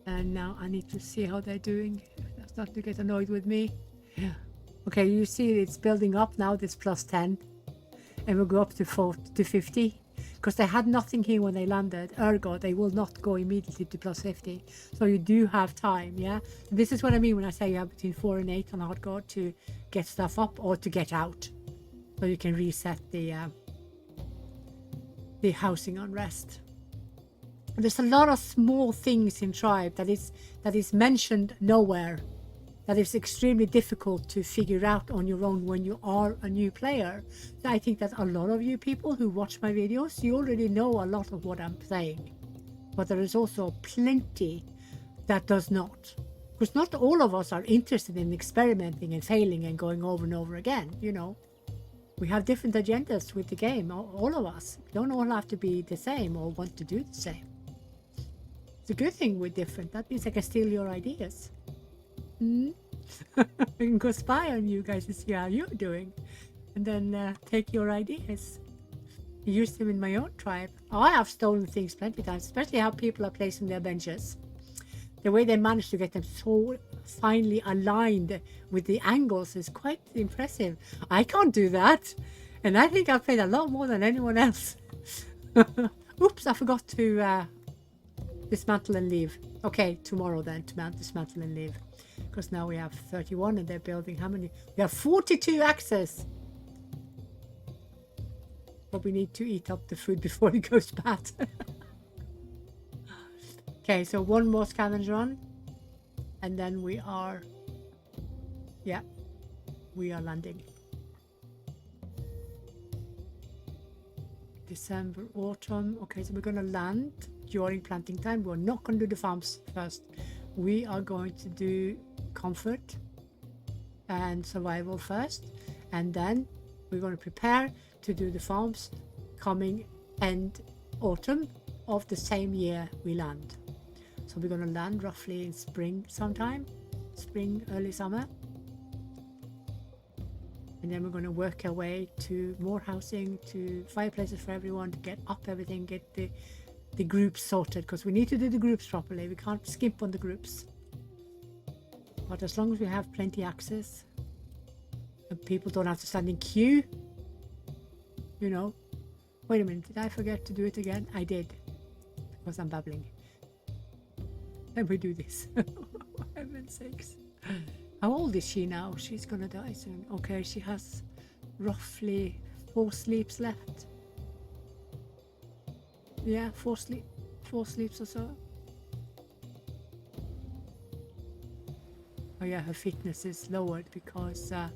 And now I need to see how they're doing. They're starting to get annoyed with me. Yeah. Okay, you see it's building up now, this plus 10. And we'll go up to 50. Because they had nothing here when they landed. Ergo, they will not go immediately to plus 50. So you do have time, yeah? This is what I mean when I say you have between 4 and 8 on hardcore to get stuff up or to get out. So you can reset the housing unrest. There's a lot of small things in Tribe that is mentioned nowhere. That is extremely difficult to figure out on your own when you are a new player. So I think that a lot of you people who watch my videos, you already know a lot of what I'm saying. But there is also plenty that does not. Because not all of us are interested in experimenting and failing and going over and over again, you know. We have different agendas with the game, all of us. We don't all have to be the same or want to do the same. It's a good thing we're different. That means I can steal your ideas. I can go spy on you guys and see how you're doing, and then take your ideas, use them in my own tribe. I have stolen things plenty of times, especially how people are placing their benches. The way they manage to get them so finely aligned with the angles is quite impressive. I can't do that, and I think I've played a lot more than anyone else. Oops, I forgot to dismantle and leave. Okay, tomorrow then, to dismantle and leave. Because now we have 31 and they're building how many? We have 42 axes. But we need to eat up the food before it goes bad. Okay, so one more scavenge run. And then we are... Yeah, we are landing. December, autumn. Okay, so we're going to land during planting time. We're not going to do the farms first. We are going to do comfort and survival first, and then we're going to prepare to do the farms coming end autumn of the same year we land. So we're going to land roughly in spring sometime, spring, early summer. And then we're going to work our way to more housing, to fireplaces for everyone, to get up everything, get the groups sorted, because we need to do the groups properly. We can't skimp on the groups. But as long as we have plenty access and people don't have to stand in queue, you know. Wait a minute, did I forget to do it again? I did, because I'm babbling. Let me do this. For heaven's sakes. How old is she now? She's gonna die soon. Okay, she has roughly 4 sleeps left. Yeah, 4 sleeps or so. Oh yeah, her fitness is lowered because I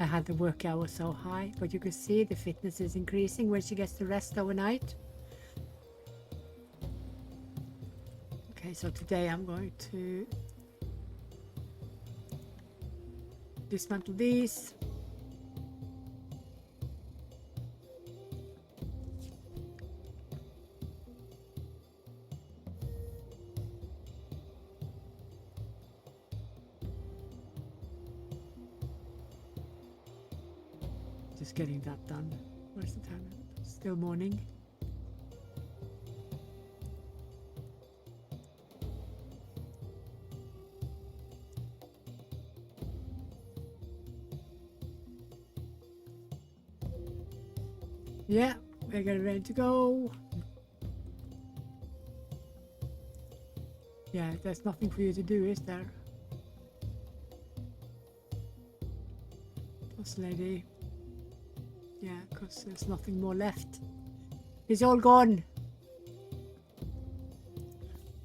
had the work hours so high. But you can see the fitness is increasing when she gets the rest overnight. Okay, so today I'm going to dismantle these. Just getting that done. Where's the time? Still morning. Yeah, we're getting ready to go. Yeah, there's nothing for you to do, is there? This lady. Yeah, because there's nothing more left. It's all gone.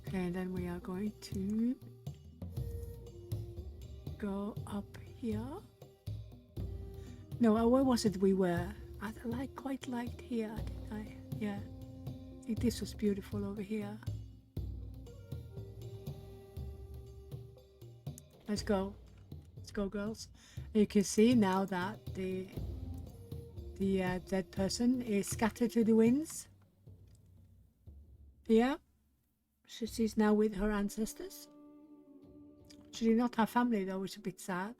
Okay, and then we are going to go up here. No, where was it we were? I quite liked here, didn't I? Yeah. I think this was beautiful over here. Let's go. Let's go, girls. And you can see now that the dead person is scattered to the winds. Yeah. She's now with her ancestors. She did not have family though, which is a bit sad.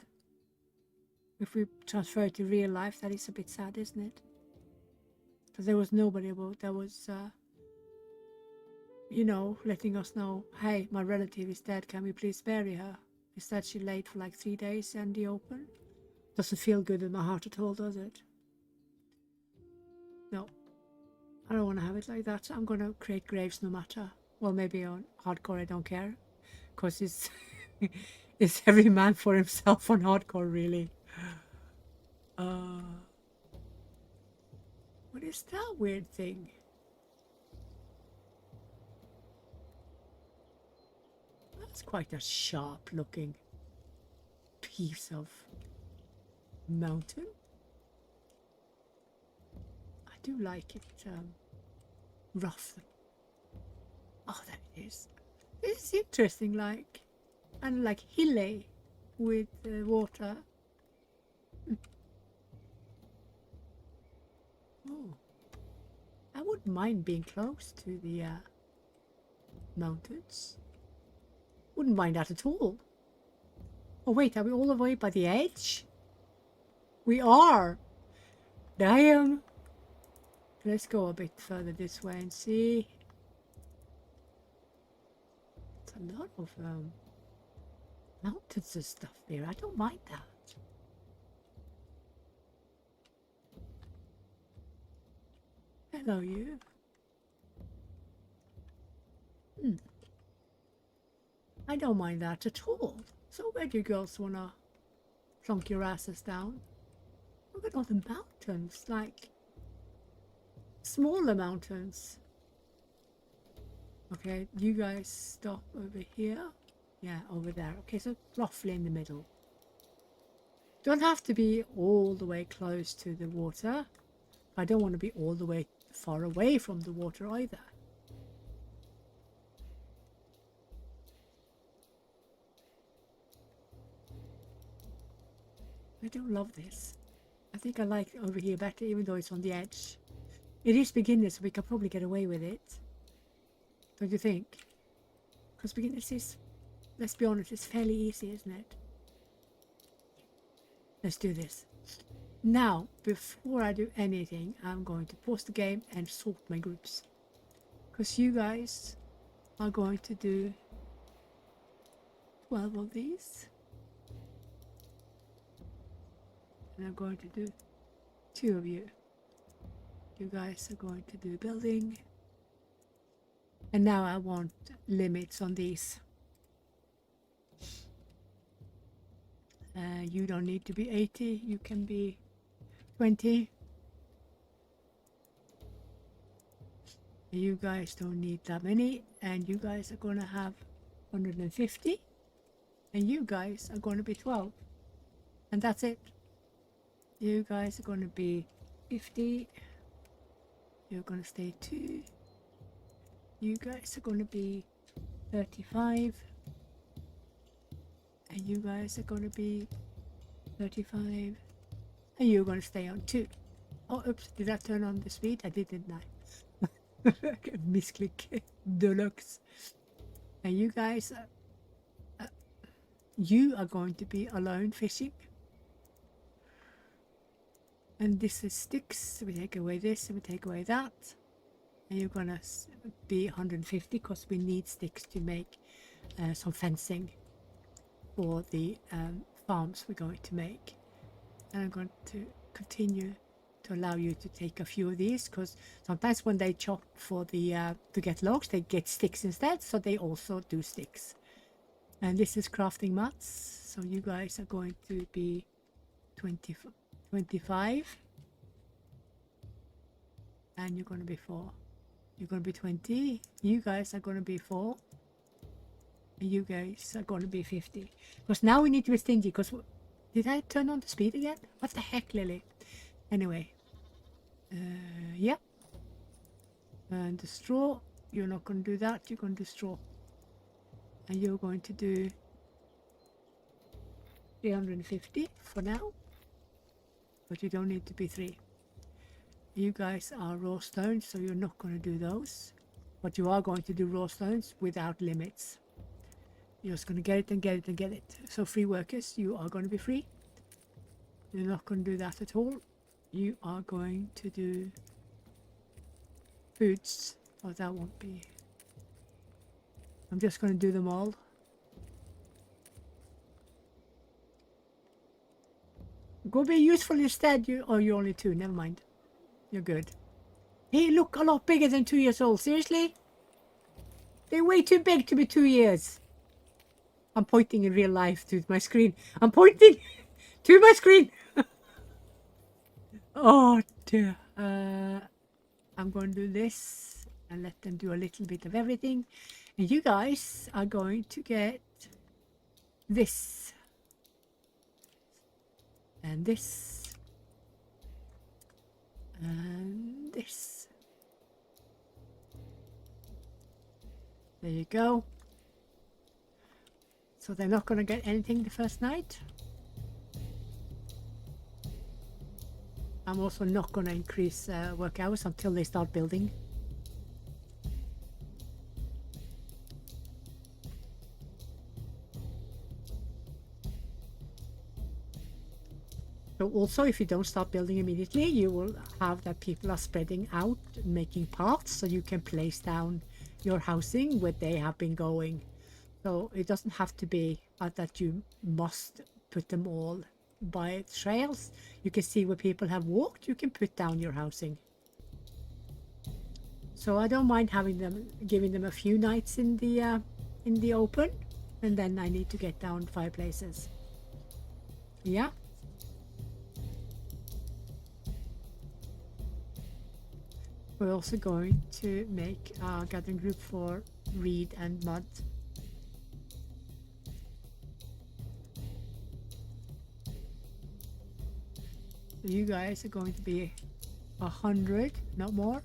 If we transfer it to real life, that is a bit sad, isn't it? Because there was nobody about, there was, you know, letting us know, hey, my relative is dead, can we please bury her? Instead she laid for like 3 days in the open. Doesn't feel good in my heart at all, does it? No. I don't want to have it like that. I'm going to create graves no matter. Well, maybe on hardcore I don't care. Because it's, it's every man for himself on hardcore, really. What is that weird thing? That's quite a sharp looking piece of mountain. I do like it rough. Oh, there it is. This is interesting, like, and like hilly with water. Oh, I wouldn't mind being close to the mountains. Wouldn't mind that at all. Oh wait, are we all the way by the edge? We are. Damn. Let's go a bit further this way and see. It's a lot of mountains and stuff there. I don't mind that. Hello, you. I don't mind that at all. So where do you girls wanna plonk your asses down? Look at all the mountains, like smaller mountains. Okay, you guys stop over here. Yeah, over there. Okay, so roughly in the middle. Don't have to be all the way close to the water. I don't want to be all the way far away from the water either. I don't love this. I think I like over here better, even though it's on the edge. It is beginners, so we can probably get away with it. Don't you think? Because beginners is, let's be honest, it's fairly easy, isn't it? Let's do this. Now, before I do anything, I'm going to pause the game and sort my groups. Because you guys are going to do 12 of these. And I'm going to do 2 of you. You guys are going to do building. And now I want limits on these. You don't need to be 80, you can be 20. You guys don't need that many, and you guys are going to have 150, and you guys are going to be 12, and that's it. You guys are going to be 50. You're going to stay 2. You guys are going to be 35, and you guys are going to be 35, and you're going to stay on 2. Oh, oops, did I turn on the speed? I did, didn't I? Misclick. Deluxe. And you guys you are going to be alone fishing, and this is sticks. We take away this and we take away that, and you're gonna be 150 because we need sticks to make some fencing for the farms we're going to make. And I'm going to continue to allow you to take a few of these, because sometimes when they chop for the to get logs, they get sticks instead, so they also do sticks. And this is crafting mats, so you guys are going to be 25, and you're going to be 4. You're going to be 20. You guys are going to be 4, and you guys are going to be 50. Because now we need to be stingy. Because did I turn on the speed again? What the heck, Lily? Anyway, yeah. And the straw, you're not going to do that. You're going to do straw, and you're going to do 350 for now. But you don't need to be 3. You guys are raw stones, so you're not going to do those. But you are going to do raw stones without limits. You're just going to get it and get it and get it. So free workers, you are going to be free. You're not going to do that at all. You are going to do foods. Oh, that won't be. I'm just going to do them all. Go be useful instead. Oh, you're only 2. Never mind. You're good. Hey, look, a lot bigger than 2 years old. Seriously? They're way too big to be 2 years. I'm pointing in real life to my screen. I'm pointing to my screen. Oh dear. I'm going to do this and let them do a little bit of everything. And you guys are going to get this. And this. And this. There you go. So they're not going to get anything the first night. I'm also not going to increase work hours until they start building. So also, if you don't start building immediately, you will have that people are spreading out, making paths, so you can place down your housing where they have been going. So it doesn't have to be that you must put them all by trails. You can see where people have walked, you can put down your housing. So I don't mind having them, giving them a few nights in the open, and then I need to get down fireplaces. Yeah. We're also going to make a gathering group for reed and mud. So you guys are going to be 100, not more.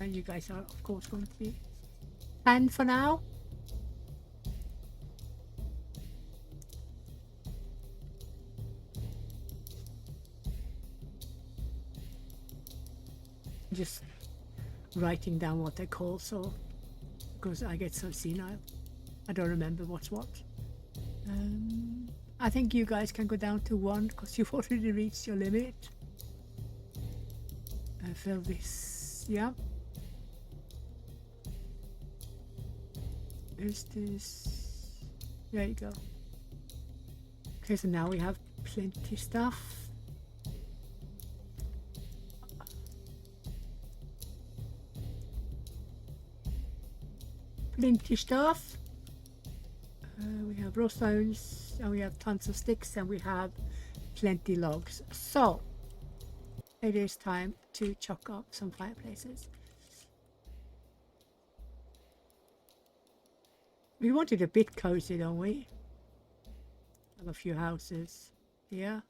And you guys are, of course, going to be 10 for now. Just writing down what they call, so because I get so senile, I don't remember what's what. I think you guys can go down to 1 because you've already reached your limit. Fill this, yeah. Is this? There you go. Okay, so now we have plenty stuff. Plenty stuff. We have raw stones, and we have tons of sticks, and we have plenty logs. So it is time to chuck up some fireplaces. We wanted a bit cozy, don't we? Have a few houses here.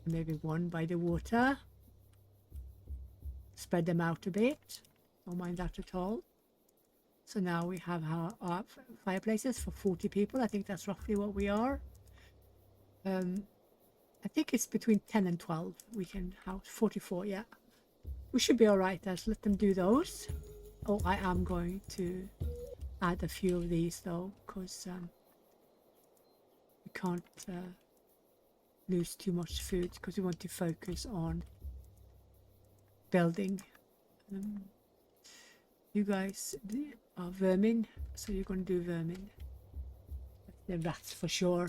Maybe one by the water. Spread them out a bit. Don't mind that at all. So now we have our fireplaces for 40 people. I think that's roughly what we are. I think it's between 10 and 12 we can house. 44, yeah. We should be all right. Let's let them do those. Oh, I am going to add a few of these though, because we can't lose too much food because we want to focus on building. You guys are vermin, so you're going to do vermin. The rats for sure.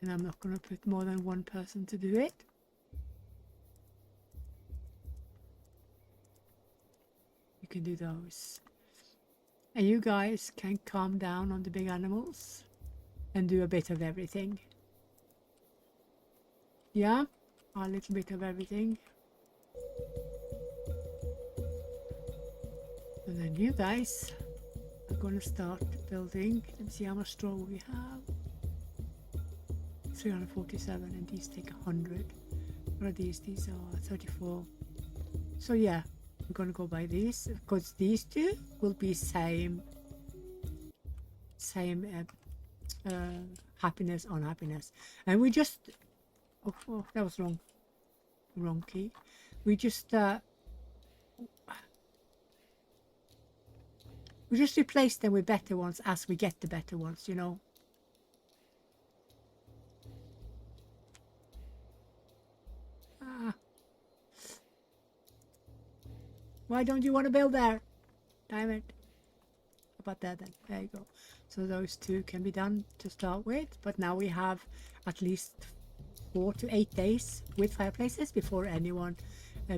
And I'm not going to put more than one person to do it. You can do those. And you guys can calm down on the big animals and do a bit of everything. Yeah, a little bit of everything. And then you guys are going to start building. Let's see how much straw we have. 347, and these take 100. What are these? These are 34. So yeah, I'm going to go by these because these two will be same happiness, unhappiness. And we just oh, that was wrong key. We just replace them with better ones as we get the better ones, you know. Why don't you want to build there? Damn it. How about that then? There you go. So those two can be done to start with, but now we have at least 4 to 8 days with fireplaces before anyone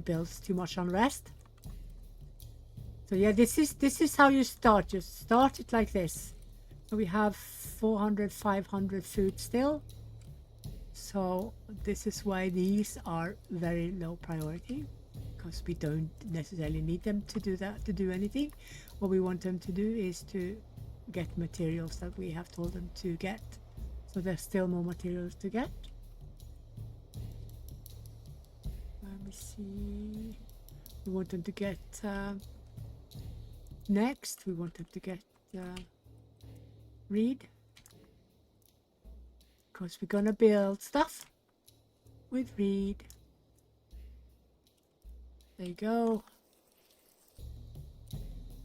builds too much unrest. So yeah, this is how you start. Just start it like this. So we have 400, 500 food still. So this is why these are very low priority, because we don't necessarily need them to do that, to do anything. What we want them to do is to get materials that we have told them to get. So there's still more materials to get. Let me see. We want them to get next. We want them to get reed, because we're gonna build stuff with reed. There you go.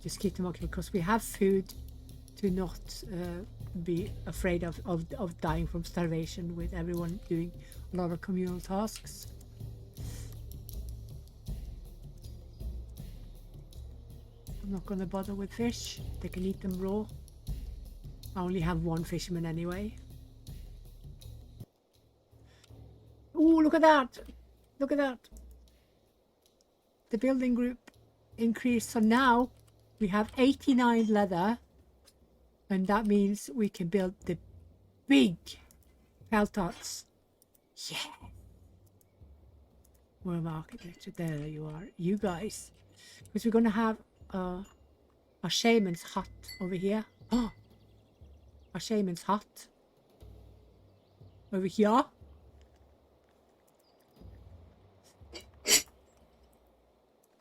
Just keep them okay, because we have food to not be afraid of dying from starvation with everyone doing a lot of communal tasks. I'm not gonna bother with fish. They can eat them raw. I only have one fisherman anyway. Ooh, look at that! Look at that! The building group increased, so now we have 89 leather, and that means we can build the big felt huts. Yeah! Where am I? Architecture? There you are, you guys. Because we're gonna have a shaman's hut over here. Oh! A shaman's hut over here.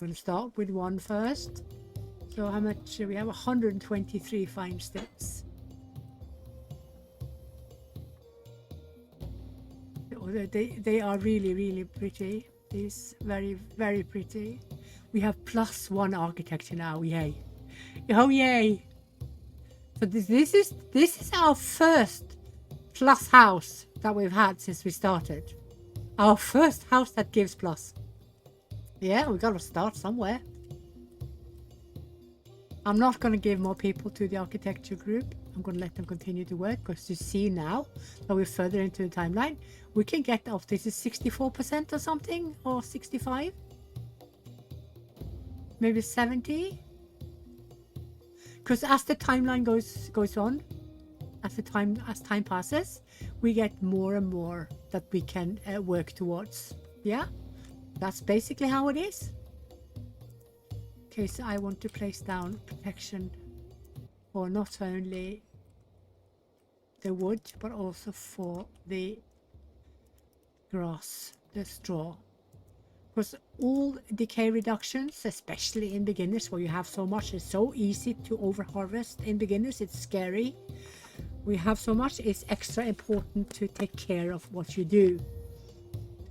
I'm going to start with one first. So how much? We have 123 fine sticks. They are really, really pretty. These very, very pretty. We have +1 architecture now. Yay! Oh yay! So this is our first plus house that we've had since we started. Our first house that gives plus. Yeah, we gotta start somewhere. I'm not gonna give more people to the architecture group. I'm gonna let them continue to work, because you see now that we're further into the timeline, we can get off. This is 64% or something, or 65, maybe 70. Because as the timeline goes on, as time passes, we get more and more that we can work towards. Yeah, that's basically how it is. Okay, so I want to place down protection for not only the wood, but also for the grass, the straw. Because all decay reductions, especially in beginners where you have so much, it's so easy to over harvest in beginners. It's scary. We have so much, it's extra important to take care of what you do.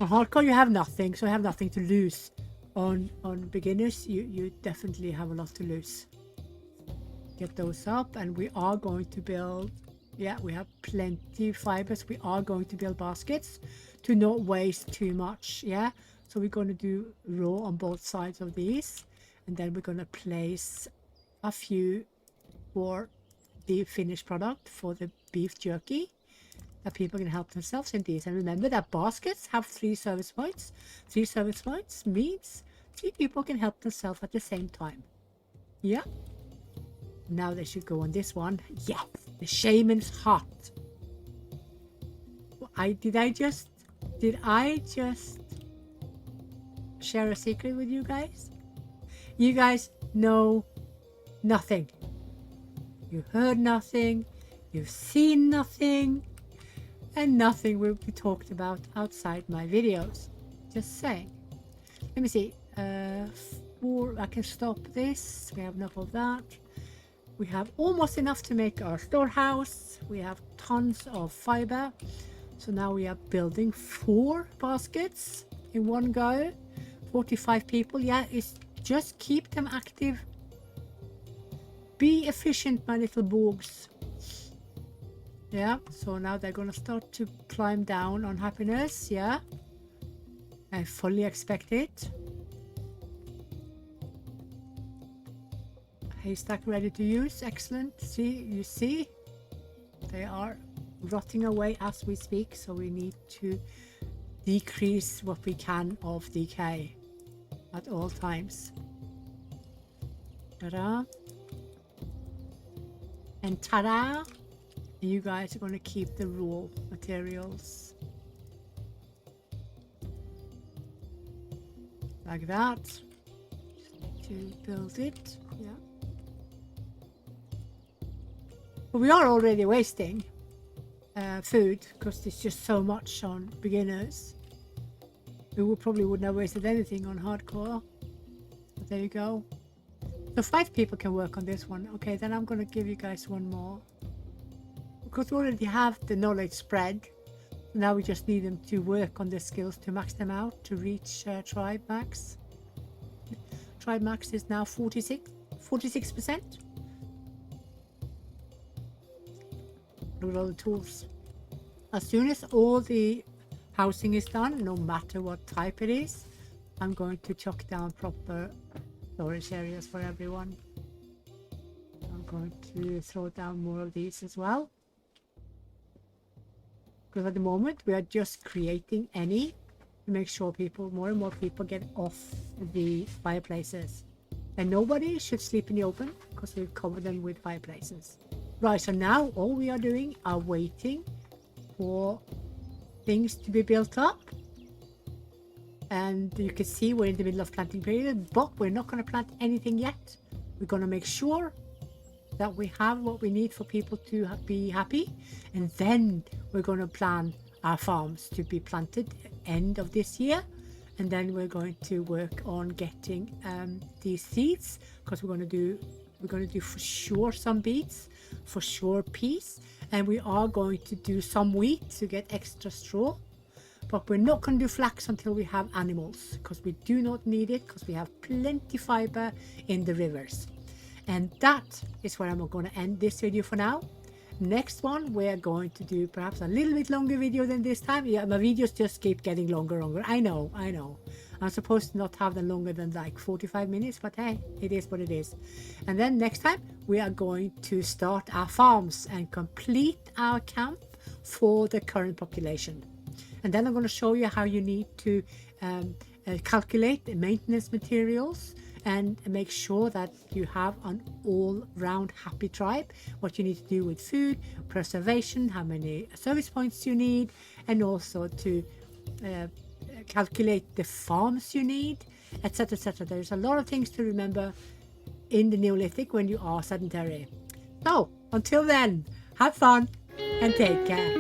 On hardcore you have nothing, so you have nothing to lose. On beginners you definitely have a lot to lose. Get those up, and we are going to build, yeah, we have plenty of fibers. We are going to build baskets to not waste too much. Yeah, so we're going to do raw on both sides of these, and then we're going to place a few for the finished product, for the beef jerky, that people can help themselves in these. And remember that baskets have 3 service points. 3 service points means 3 people can help themselves at the same time. Yeah. Now they should go on this one. Yes, the shaman's hut. Did I just share a secret with you guys? You guys know nothing. You heard nothing. You've seen nothing. And nothing will be talked about outside my videos. Just saying. Let me see. I can stop this. We have enough of that. We have almost enough to make our storehouse. We have tons of fiber. So now we are building 4 baskets in one go. 45 people. Yeah, it's just keep them active. Be efficient, my little bogs. Yeah, so now they're gonna start to climb down on happiness. Yeah, I fully expect it. Haystack ready to use. Excellent. You see they are rotting away as we speak, so we need to decrease what we can of decay at all times. Ta-da. And ta-da. You guys are going to keep the raw materials like that. To build it. Yeah. But we are already wasting food, because there's just so much on beginners. We probably wouldn't have wasted anything on hardcore. But there you go. So 5 people can work on this one. Okay, then I'm going to give you guys one more. Because we already have the knowledge spread. Now we just need them to work on the skills to max them out, to reach tribe max. Tribe max is now 46%. Look at all the tools. As soon as all the housing is done, no matter what type it is, I'm going to chuck down proper storage areas for everyone. I'm going to throw down more of these as well. Because at the moment we are just creating any to make sure more and more people get off the fireplaces. And nobody should sleep in the open, because we've covered them with fireplaces. Right, so now all we are doing are waiting for things to be built up. And you can see we're in the middle of planting period, but we're not going to plant anything yet. We're going to make sure that we have what we need for people to be happy, and then we're going to plan our farms to be planted end of this year, and then we're going to work on getting these seeds, because we're going to do for sure some beets, for sure peas, and we are going to do some wheat to get extra straw. But we're not going to do flax until we have animals, because we do not need it, because we have plenty fiber in the rivers. And that is where I'm going to end this video for now. Next one, we're going to do perhaps a little bit longer video than this time. Yeah, my videos just keep getting longer. I know. I'm supposed to not have them longer than like 45 minutes, but hey, it is what it is. And then next time, we are going to start our farms and complete our camp for the current population. And then I'm going to show you how you need to calculate the maintenance materials and make sure that you have an all-round happy tribe, what you need to do with food, preservation, how many service points you need, and also to calculate the farms you need, etc, etc. There's a lot of things to remember in the Neolithic when you are sedentary. So until then, have fun and take care.